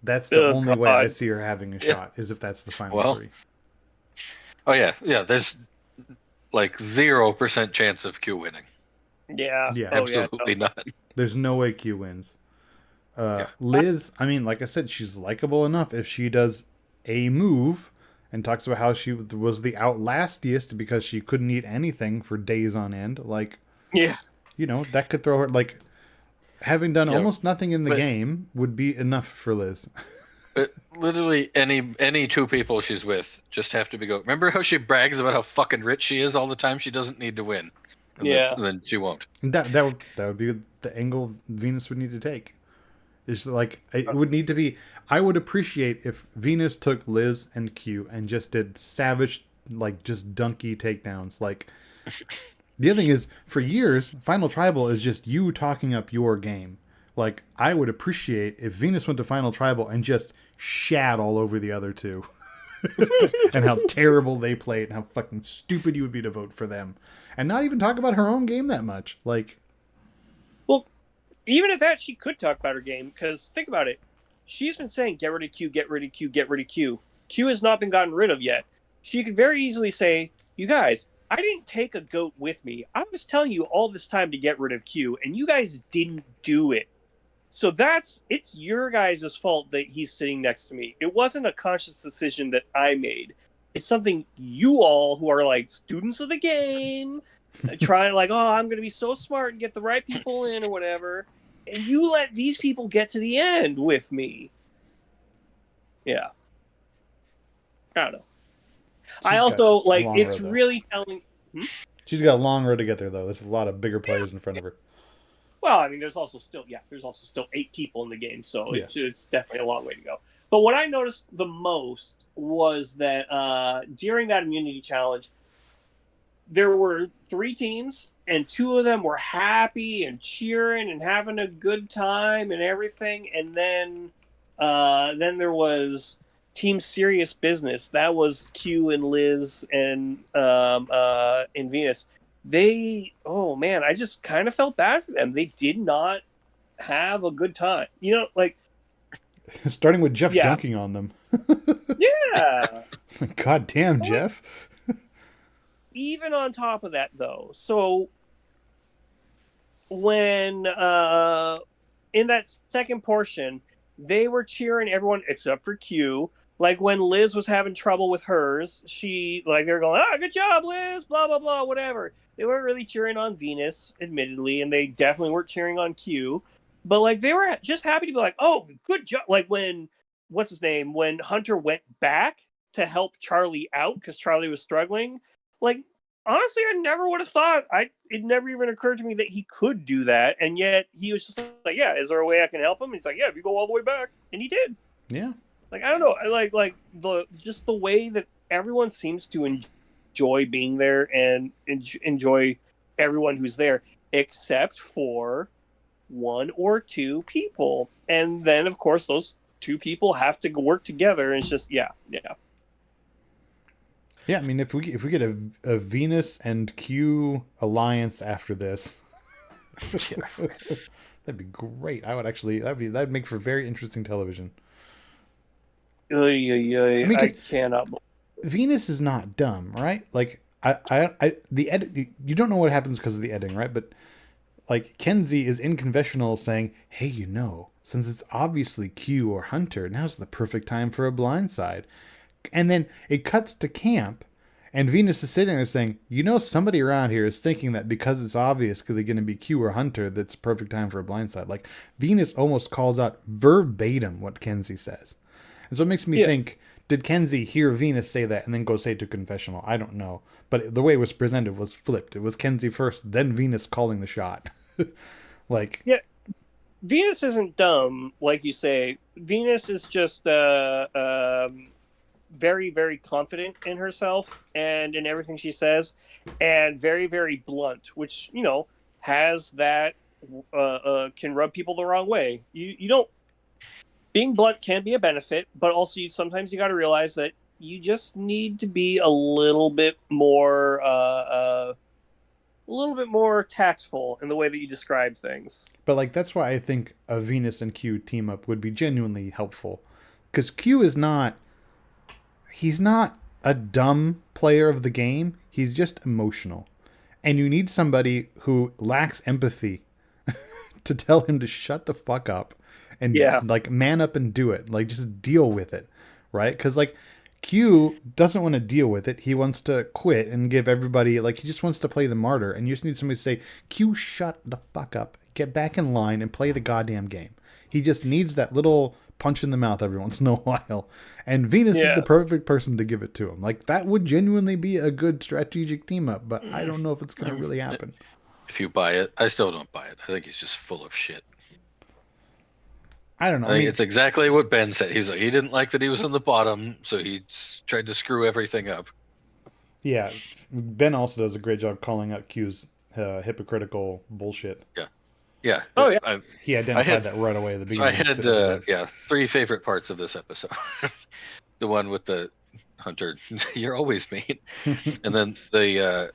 That's the only way I see her having a shot, is if that's the final three. Oh yeah. There's like 0% chance of Q winning. Yeah. Absolutely not. There's no way Q wins. Liz, I mean, like I said, she's likable enough if she does a move and talks about how she was the outlastiest because she couldn't eat anything for days on end. Like, yeah, that could throw her, like, having done almost nothing in the game would be enough for Liz. But literally any two people she's with just have to be go. Remember how she brags about how fucking rich she is all the time? She doesn't need to win. And then she won't. That would be the angle Venus would need to take. It's like, it would need to be. I would appreciate if Venus took Liz and Q and just did savage, like, just dunky takedowns. Like, the other thing is, for years, Final Tribal is just you talking up your game. Like, I would appreciate if Venus went to Final Tribal and just shat all over the other two. And how terrible they played and how fucking stupid you would be to vote for them. And not even talk about her own game that much. Like, well, even at that, she could talk about her game, because think about it. She's been saying, get rid of Q, get rid of Q, get rid of Q. Q has not been gotten rid of yet. She could very easily say, you guys, I didn't take a goat with me. I was telling you all this time to get rid of Q, and you guys didn't do it. So it's your guys' fault that he's sitting next to me. It wasn't a conscious decision that I made. It's something you all, who are like students of the game, trying like, oh, I'm going to be so smart and get the right people in or whatever. And you let these people get to the end with me. Yeah. I don't know. I also, like, it's really telling. She's got a long road to get there, though. There's a lot of bigger players in front of her. Well, I mean, there's also still 8 people in the game, so it's definitely a long way to go. But what I noticed the most was that during that immunity challenge, there were 3 teams, and 2 of them were happy and cheering and having a good time and everything. And then there was Team Serious Business. That was Q and Liz and Venus. I just kind of felt bad for them. They did not have a good time. Like starting with Jeff dunking on them. Yeah. God damn, Jeff. Even on top of that, though, so when in that second portion, they were cheering everyone except for Q. Like when Liz was having trouble with hers, they were going, good job, Liz, blah, blah, blah, whatever. They weren't really cheering on Venus, admittedly, and they definitely weren't cheering on Q. But like they were just happy to be like, oh, good job. Like when Hunter went back to help Charlie out because Charlie was struggling. Like, honestly, I never would have thought. It never even occurred to me that he could do that, and yet he was just like, "Yeah, is there a way I can help him?" And he's like, "Yeah, if you go all the way back," and he did. Yeah. Like I don't know, I like the way that everyone seems to enjoy being there and enjoy everyone who's there, except for 1 or 2 people, and then of course those 2 people have to work together, and it's just yeah. Yeah, I mean, if we get a Venus and Q alliance after this, that'd be great. That'd make for very interesting television. I cannot. Venus is not dumb, right? Like the edit. You don't know what happens because of the editing, right? But like Kenzie is in confessional saying, "Hey, since it's obviously Q or Hunter, now's the perfect time for a blindside." And then it cuts to camp, and Venus is sitting there saying, somebody around here is thinking that because it's obvious because they're going to be Q or Hunter, that's a perfect time for a blindside. Like, Venus almost calls out verbatim what Kenzie says. And so it makes me think, did Kenzie hear Venus say that and then go say it to confessional? I don't know. But the way it was presented was flipped. It was Kenzie first, then Venus calling the shot. Venus isn't dumb, like you say. Venus is just very, very confident in herself and in everything she says, and very, very blunt, which has that can rub people the wrong way. You don't. Being blunt can be a benefit, but also sometimes you got to realize that you just need to be a little bit more tactful in the way that you describe things. But that's why I think a Venus and Q team up would be genuinely helpful, because Q is not. He's not a dumb player of the game. He's just emotional. And you need somebody who lacks empathy to tell him to shut the fuck up and man up and do it. Like, just deal with it. Right? Because Q doesn't want to deal with it. He wants to quit and give everybody, he just wants to play the martyr. And you just need somebody to say, Q, shut the fuck up. Get back in line and play the goddamn game. He just needs that little punch in the mouth every once in a while. And Venus is the perfect person to give it to him. That would genuinely be a good strategic team up, but I don't know if it's going to really happen. If you buy it, I still don't buy it. I think he's just full of shit. I don't know. I think it's exactly what Ben said. He's like, he didn't like that he was on the bottom, so he tried to screw everything up. Yeah. Ben also does a great job calling out Q's hypocritical bullshit. Yeah. Yeah. Oh, yeah. He identified that right away at the beginning. I had 3 favorite parts of this episode. The one with the Hunter, you're always mean. And then the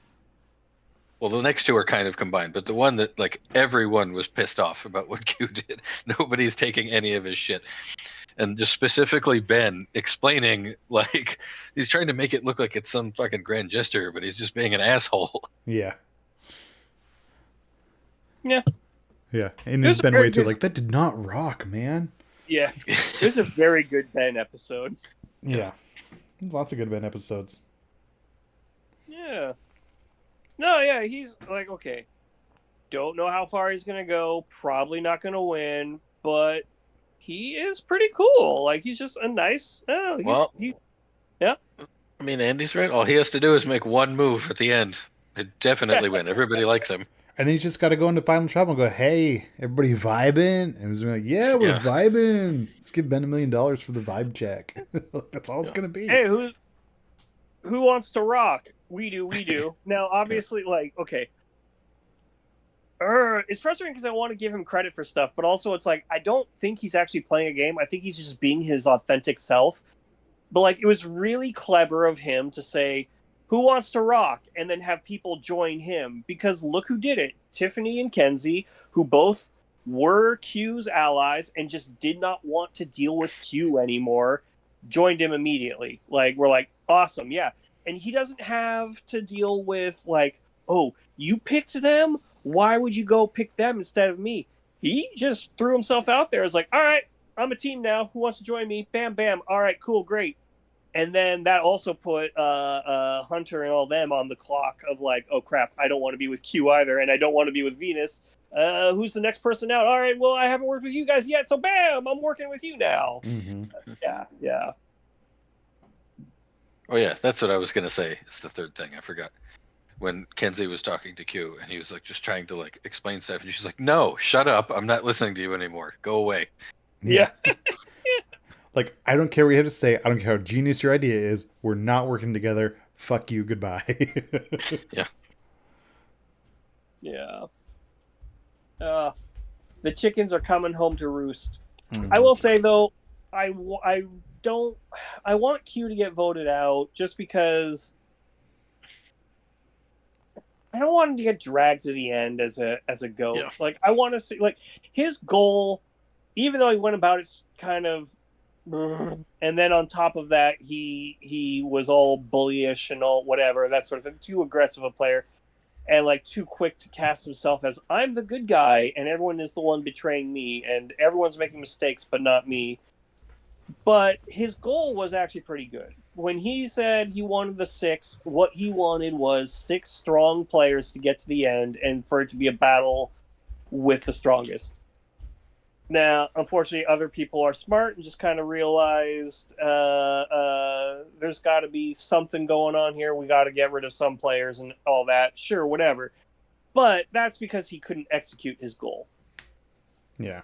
next 2 are kind of combined, but the one that everyone was pissed off about what Q did. Nobody's taking any of his shit. And just specifically Ben explaining, he's trying to make it look like it's some fucking grand gesture, but he's just being an asshole. Yeah. Yeah. Yeah, and it's been way too that did not rock, man. Yeah, this is a very good Ben episode. Yeah, lots of good Ben episodes. Yeah. No, yeah, he's okay. Don't know how far he's gonna go. Probably not gonna win, but he is pretty cool. He's just a nice. Yeah. I mean, Andy's right. All he has to do is make one move at the end. He'd definitely win. Everybody likes him. And then you just got to go into Final Tribal and go, hey, everybody vibing? And it was like, yeah, we're vibing. Let's give Ben $1 million for the vibe check. That's all it's going to be. Hey, who wants to rock? We do. Now, obviously, like, okay. It's frustrating because I want to give him credit for stuff, but also it's like, I don't think he's actually playing a game. I think he's just being his authentic self. But, like, it was really clever of him to say, who wants to rock? And then have people join him. Because look who did it. Tiffany and Kenzie, who both were Q's allies and just did not want to deal with Q anymore, joined him immediately. Like, we're like, awesome, yeah. And he doesn't have to deal with, like, oh, you picked them? Why would you go pick them instead of me? He just threw himself out there. It's like, all right, I'm a team now. Who wants to join me? Bam, bam. All right, cool, great. And then that also put Hunter and all them on the clock of like, oh, crap, I don't want to be with Q either, and I don't want to be with Venus. Who's the next person out? All right, well, I haven't worked with you guys yet, so bam, I'm working with you now. Mm-hmm. Yeah. Oh, yeah, that's what I was going to say. It's the third thing. I forgot. When Kenzie was talking to Q, and he was like just trying to like explain stuff, and she's like, no, shut up. I'm not listening to you anymore. Go away. Yeah. Like, I don't care what you have to say. I don't care how genius your idea is. We're not working together. Fuck you. Goodbye. Yeah. Yeah. The chickens are coming home to roost. Mm-hmm. I will say, though, I want Q to get voted out just because I don't want him to get dragged to the end as a goat. Yeah. Like, I want to see, like, his goal, even though he went about it kind of, and then on top of that, he was all bullyish and all whatever, that sort of thing, too aggressive a player, and like too quick to cast himself as I'm the good guy, and everyone is the one betraying me, and everyone's making mistakes, but not me. But his goal was actually pretty good. When he said he wanted the 6, what he wanted was 6 strong players to get to the end and for it to be a battle with the strongest. Now, unfortunately, other people are smart and just kind of realized there's got to be something going on here. We got to get rid of some players and all that. Sure, whatever. But that's because he couldn't execute his goal. Yeah.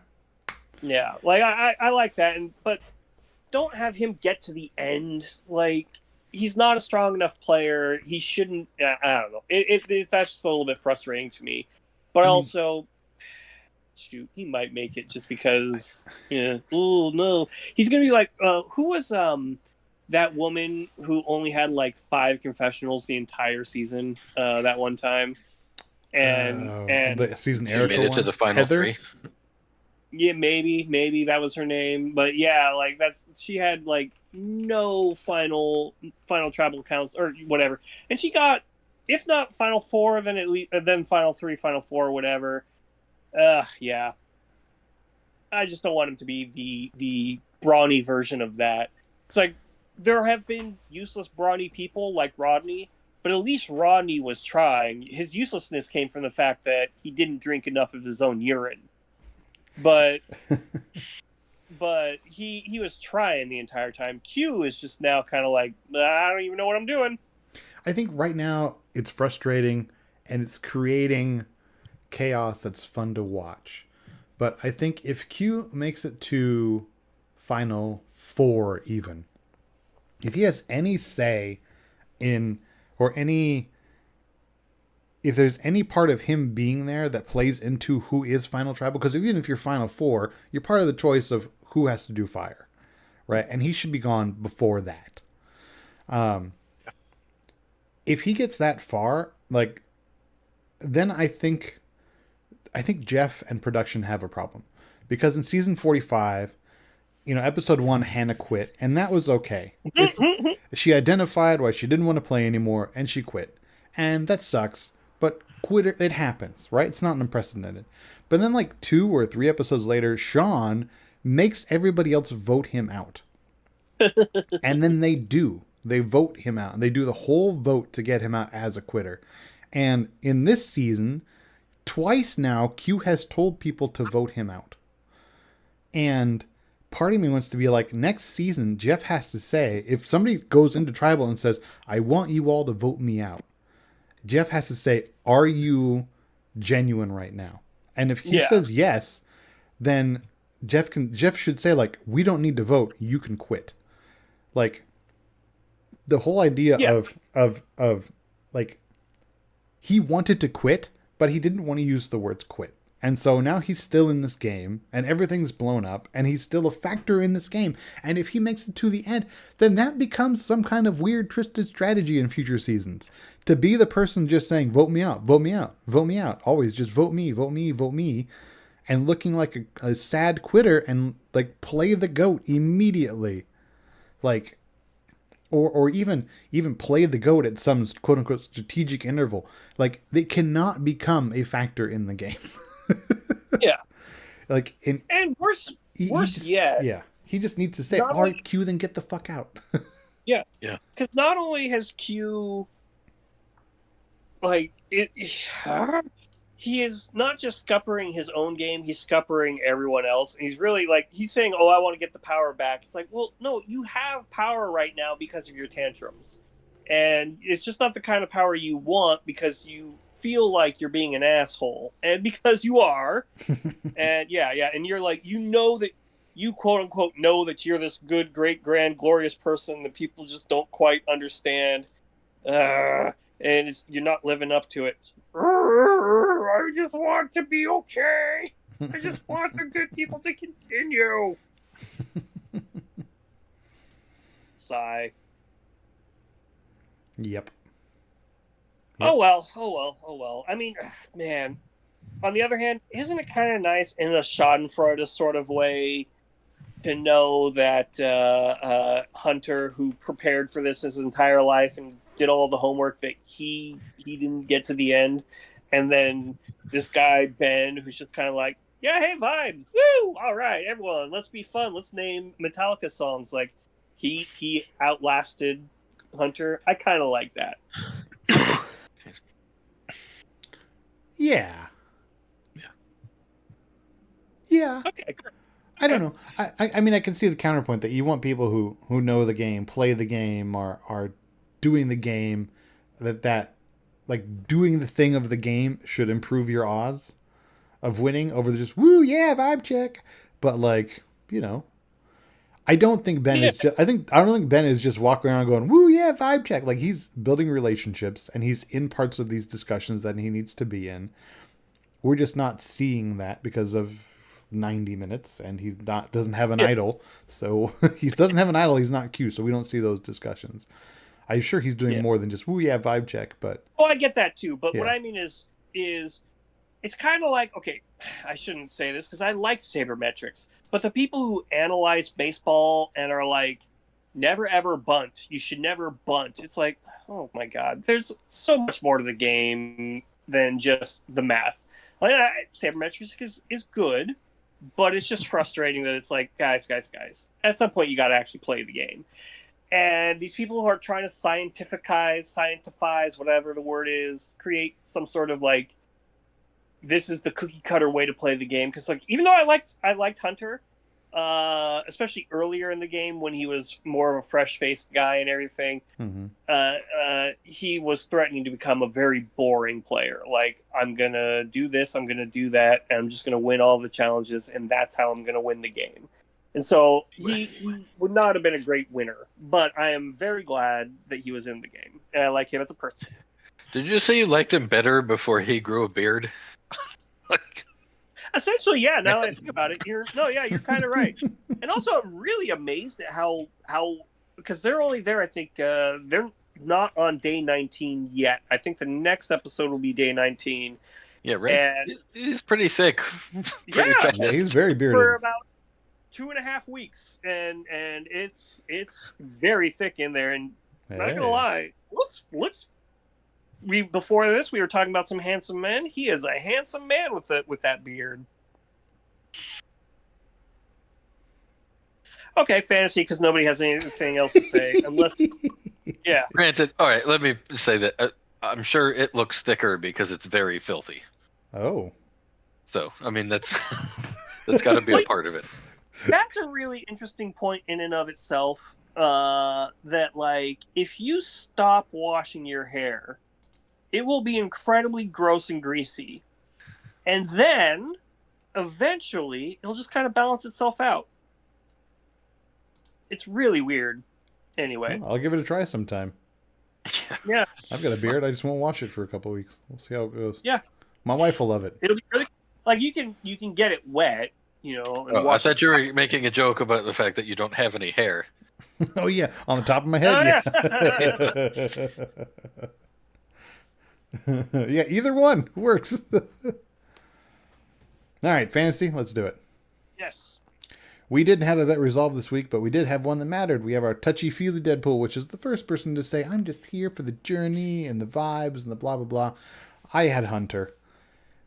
Yeah, like I like that, but don't have him get to the end. Like, he's not a strong enough player. He shouldn't. I don't know. That's just a little bit frustrating to me. But also, shoot, he might make it just because. Yeah. Oh no, he's gonna be like, who was that woman who only had like 5 confessionals the entire season that one time, and the season She made it to the final Heather? 3. Yeah, maybe that was her name, but yeah, like she had like no final tribal counts or whatever, and she got, if not final 4, then at least then final 3, final 4, whatever. Yeah, I just don't want him to be the brawny version of that. It's like there have been useless brawny people like Rodney, but at least Rodney was trying. His uselessness came from the fact that he didn't drink enough of his own urine. But he was trying the entire time. Q is just now kind of like, I don't even know what I'm doing. I think right now it's frustrating and it's creating chaos that's fun to watch. But I think if Q makes it to Final 4 even, if he has any say in, or any, if there's any part of him being there that plays into who is Final Tribal, because even if you're Final 4, you're part of the choice of who has to do fire, right? And he should be gone before that. If he gets that far, like, then I think Jeff and production have a problem, because in season 45, episode 1, Hannah quit, and that was okay. She identified why she didn't want to play anymore, and she quit, and that sucks. But quitter, it happens, right? It's not unprecedented. But then like 2 or 3 episodes later, Sean makes everybody else vote him out. And then they vote him out. And they do the whole vote to get him out as a quitter. And in this season, twice now, Q has told people to vote him out. And part of me wants to be like, next season, Jeff has to say, if somebody goes into Tribal and says, I want you all to vote me out, Jeff has to say, are you genuine right now? And if he says yes, then Jeff should say, like, we don't need to vote, you can quit. Like, the whole idea of like, he wanted to quit, but he didn't want to use the words quit. And so now he's still in this game, and everything's blown up, and he's still a factor in this game. And if he makes it to the end, then that becomes some kind of weird, twisted strategy in future seasons. To be the person just saying, vote me out, vote me out, vote me out. Always just vote me, vote me, vote me. And looking like a sad quitter and, like, play the goat immediately. Like, or even play the goat at some quote-unquote strategic interval. Like, they cannot become a factor in the game. Yeah. Like, and worse yet. Yeah. He just needs to say, all right, Q, then get the fuck out. Yeah. Yeah. Because not only has Q, like, he is not just scuppering his own game, he's scuppering everyone else. And he's really, like, he's saying, oh, I want to get the power back. It's like, well, no, you have power right now because of your tantrums. And it's just not the kind of power you want because you feel like you're being an asshole. And because you are. And and you're like, you know that you quote unquote know that you're this good, great, grand, glorious person that people just don't quite understand. And you're not living up to it. I just want to be okay. I just want the good people to continue. Sigh. Yep. Oh well. I mean, man. On the other hand, isn't it kind of nice in a Schadenfreude sort of way to know that Hunter, who prepared for this his entire life and did all the homework, that he didn't get to the end, and then this guy Ben, who's just kind of like, yeah, hey, vibes, woo, all right, everyone, let's be fun, let's name Metallica songs. Like, he outlasted Hunter. I kind of like that. Yeah. Okay. I don't know. I mean, I can see the counterpoint that you want people who know the game, play the game, are doing the game, that like doing the thing of the game should improve your odds of winning over just woo yeah vibe check. But, like, you know, I don't think Ben is just. I don't think Ben is just walking around going woo yeah vibe check. Like, he's building relationships and he's in parts of these discussions that he needs to be in. We're just not seeing that because of 90 minutes, and he doesn't have an idol. So he doesn't have an idol. He's not Q, so we don't see those discussions. I'm sure he's doing more than just woo yeah vibe check. But I get that too. But what I mean is it's kind of like, okay, I shouldn't say this because I like sabermetrics, but the people who analyze baseball and are like, never ever bunt, you should never bunt. It's like, oh my god, there's so much more to the game than just the math. Like, sabermetrics is good, but it's just frustrating that it's like, guys. At some point, you got to actually play the game. And these people who are trying to scientifize, whatever the word is, create some sort of, like, this is the cookie cutter way to play the game. Because, like, even though I liked Hunter, especially earlier in the game when he was more of a fresh-faced guy and everything, he was threatening to become a very boring player. Like, I'm going to do this, I'm going to do that, and I'm just going to win all the challenges, and that's how I'm going to win the game. And so he would not have been a great winner, but I am very glad that he was in the game, and I like him as a person. Did you say you liked him better before he grew a beard? Essentially, yeah. Now that I think about it, you're kind of right. And also, I'm really amazed at how because they're only there. I think they're not on day 19 yet. I think the next episode will be day 19. Yeah, right. And he's pretty thick. Yeah, he's very bearded. For about 2.5 weeks, and it's very thick in there. And not gonna lie, looks. Before this, we were talking about some handsome men. He is a handsome man with that beard. Okay, fantasy, because nobody has anything else to say, unless, yeah. Granted, all right. Let me say that I'm sure it looks thicker because it's very filthy. Oh. So, I mean, that's got to be a part of it. That's a really interesting point in and of itself. That, like, if you stop washing your hair, it will be incredibly gross and greasy. And then eventually it'll just kind of balance itself out. It's really weird. Anyway. Well, I'll give it a try sometime. Yeah. I've got a beard. I just won't wash it for a couple weeks. We'll see how it goes. Yeah. My wife will love it. It'll be really, like you can get it wet, you know. And I thought you were making a joke about the fact that you don't have any hair. Oh yeah, on the top of my head. Yeah. Yeah, either one works. All right, fantasy, let's do it. Yes. We didn't have a bet resolved this week, but we did have one that mattered. We have our touchy-feely Deadpool, which is the first person to say, I'm just here for the journey and the vibes and the blah, blah, blah. I had Hunter.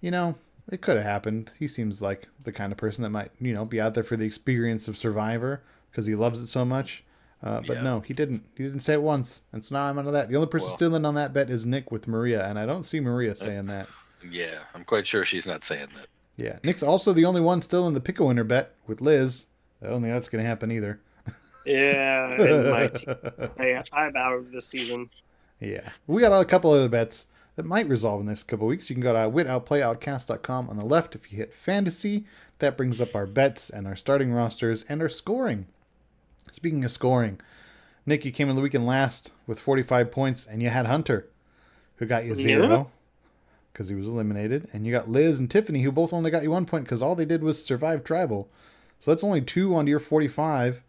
You know, it could have happened. He seems like the kind of person that might, you know, be out there for the experience of Survivor because he loves it so much. But no, he didn't. He didn't say it once. And so now I'm out of that. The only person still in on that bet is Nick with Maria, and I don't see Maria saying that. Yeah, I'm quite sure she's not saying that. Yeah, Nick's also the only one still in the pick-a-winner bet with Liz. I don't think that's going to happen either. Yeah, and my I'm out of this season. Yeah. We got a couple other bets that might resolve in the next couple of weeks. You can go to winoutplayoutcast.com on the left. If you hit fantasy, that brings up our bets and our starting rosters and our scoring. Speaking of scoring, Nick, you came in the weekend last with 45 points, and you had Hunter, who got you 0 because he was eliminated. And you got Liz and Tiffany, who both only got you 1 point because all they did was survive tribal. So that's only 2 onto your 45.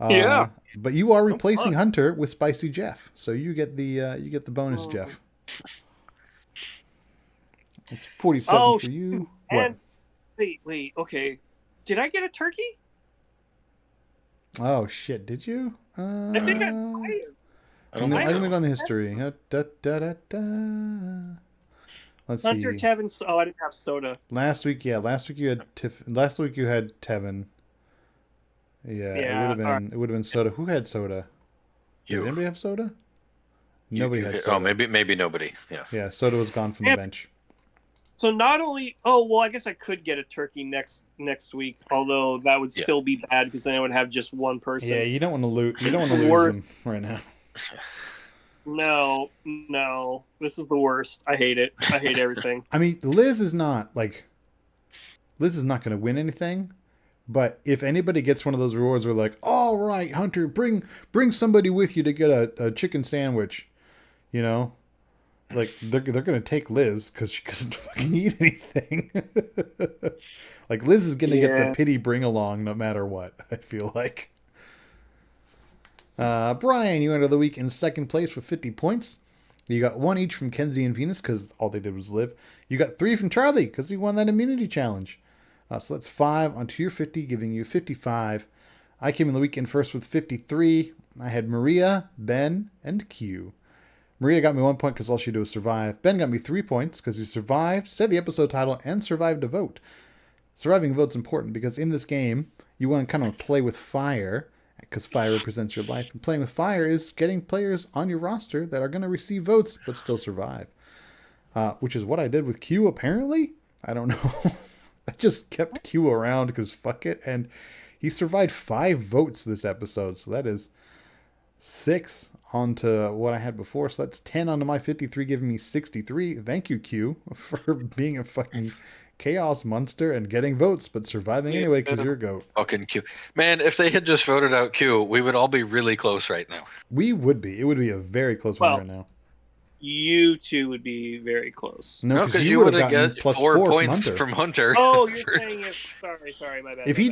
Yeah. But you are replacing Hunter with Spicy Jeff. So you get the bonus, Jeff. It's 47 for you. And wait, okay. Did I get a turkey? Oh shit, did you? I think I don't know. Let me go in the history. Let's Hunter, see. Tevin. Oh, I didn't have soda. Last week you had Last week you had Tevin. Yeah, it would have been soda. Who had soda? Did anybody have soda? Nobody had soda. Oh, maybe nobody. Yeah. Yeah, soda was gone from the bench. So not only, I guess I could get a turkey next week, although that would still be bad because then I would have just one person. Yeah, you don't want to lose. You don't want to lose them right now. No, this is the worst. I hate it. I hate everything. I mean, Liz is not going to win anything. But if anybody gets one of those rewards where like, all right, Hunter, bring somebody with you to get a chicken sandwich, you know, like they're gonna take Liz because she doesn't fucking eat anything. Like Liz is gonna get the pity bring along no matter what. I feel like. Brian, you entered the week in second place with 50 points. You got 1 each from Kenzie and Venus because all they did was live. You got 3 from Charlie because he won that immunity challenge. So that's 5 onto your 50, giving you 55. I came in the weekend first with 53. I had Maria, Ben, and Q. Maria got me 1 point because all she did was survive. Ben got me 3 points because he survived, said the episode title, and survived a vote. Surviving a vote's important because in this game, you want to kind of play with fire because fire represents your life. And playing with fire is getting players on your roster that are going to receive votes but still survive. Which is what I did with Q, apparently. I don't know. I just kept Q around because fuck it. And he survived 5 votes this episode. So that is 6 onto what I had before. So that's 10 onto my 53, giving me 63. Thank you, Q, for being a fucking chaos monster and getting votes, but surviving anyway because you're a goat. Fucking Q. Man, if they had just voted out Q, we would all be really close right now. We would be. It would be a very close one right now. You two would be very close. No, because you would have gotten plus 4 points from Hunter. Oh, you're saying sorry, my bad. If he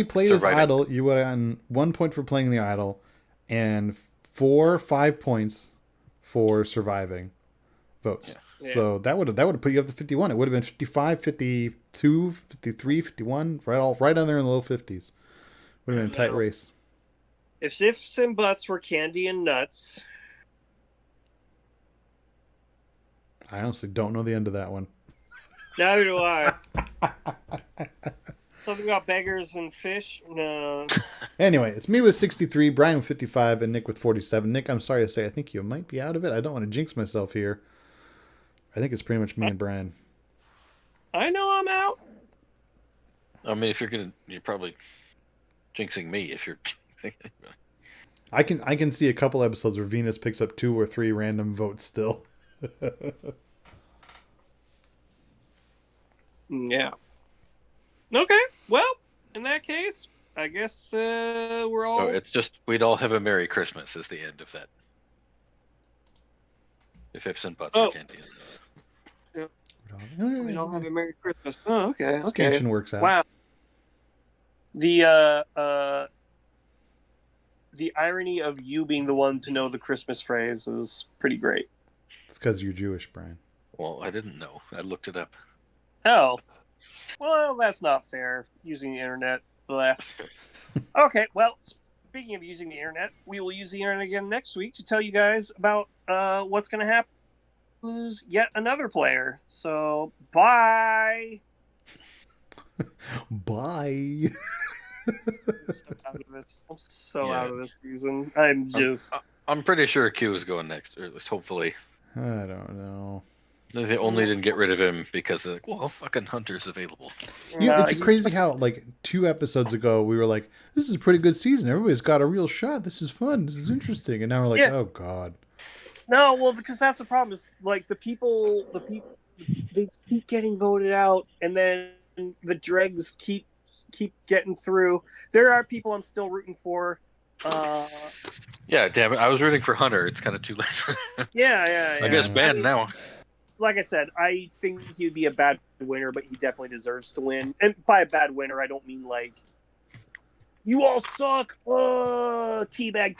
played his idol, you would have gotten 1 point for playing the idol, and 5 points for surviving votes. Yeah. So that would have put you up to 51. It would have been 55, 52, 53, 51, right on there in the low 50s. Would have been a tight race. If ifs and buts were candy and nuts. I honestly don't know the end of that one. Neither do I. Something about beggars and fish? No. Anyway, it's me with 63, Brian with 55, and Nick with 47. Nick, I'm sorry to say, I think you might be out of it. I don't want to jinx myself here. I think it's pretty much me and Brian. I know I'm out. I mean, you're probably jinxing me if you're thinking. I can see a couple episodes where Venus picks up 2 or 3 random votes still. Yeah. Okay. Well, in that case, I guess we're all. Oh, it's just we'd all have a Merry Christmas is the end of that. If ifs and buts are candy. Yeah. We all have a Merry Christmas. Oh, okay. Extension works out. Wow. The irony of you being the one to know the Christmas phrase is pretty great. It's because you're Jewish, Brian. Well, I didn't know. I looked it up. Oh. Well, that's not fair. Using the internet. Blah. Okay, well, speaking of using the internet, we will use the internet again next week to tell you guys about what's going to happen. Lose yet another player. So, bye. Bye. I'm so out of this season. I'm pretty sure Q is going next, or at least hopefully. I don't know. They only didn't get rid of him because they're like, well, fucking Hunter's available. It's crazy how, like, 2 episodes ago, we were like, this is a pretty good season. Everybody's got a real shot. This is fun. This is interesting. And now we're like, oh, God. No, well, because that's the problem. Is like the people, they keep getting voted out, and then the dregs keep getting through. There are people I'm still rooting for. Yeah, damn it! I was rooting for Hunter. It's kind of too late. Yeah. I guess banned now. Like I said, I think he'd be a bad winner, but he definitely deserves to win. And by a bad winner, I don't mean like you all suck. Teabag.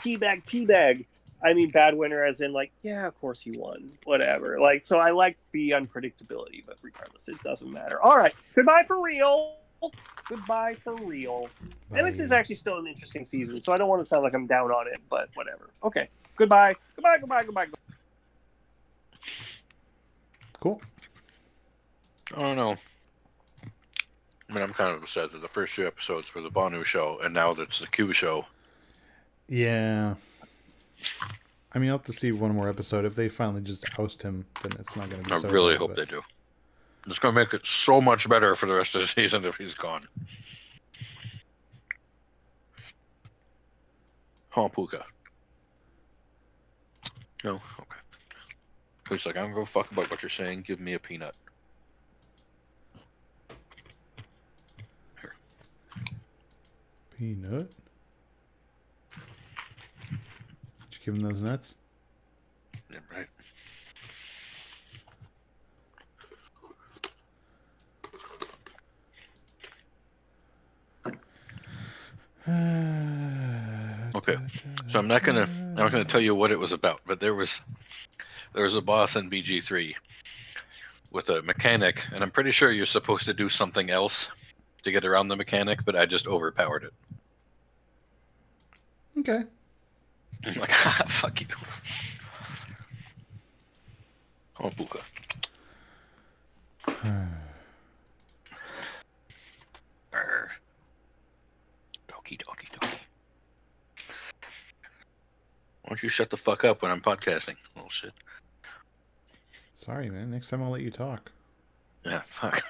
I mean bad winner as in like, yeah, of course he won. Whatever. Like, so I like the unpredictability, but regardless, it doesn't matter. All right. Goodbye for real. Goodbye for real. Bye. And this is actually still an interesting season, so I don't want to sound like I'm down on it, but whatever. Okay. Goodbye. Goodbye. Cool. I don't know. I mean, I'm kind of upset that the first 2 episodes were the Banu show, and now that's the Q show. Yeah. I mean, I'll have to see one more episode. If they finally just oust him, then it's not going to be I so really bad, hope they do. It's going to make it so much better for the rest of the season if he's gone. Oh, Puka. No? Okay. He's like, I don't give a fuck about what you're saying. Give me a peanut. Here. Peanut? Did you give him those nuts? Yeah, right. Okay, so I'm not gonna tell you what it was about, but there was a boss in BG3 with a mechanic, and I'm pretty sure you're supposed to do something else to get around the mechanic, but I just overpowered it. Okay. I'm like, fuck you. Oh, Buka. Doki. Why don't you shut the fuck up when I'm podcasting? Oh, shit. Sorry, man. Next time I'll let you talk. Yeah, fuck.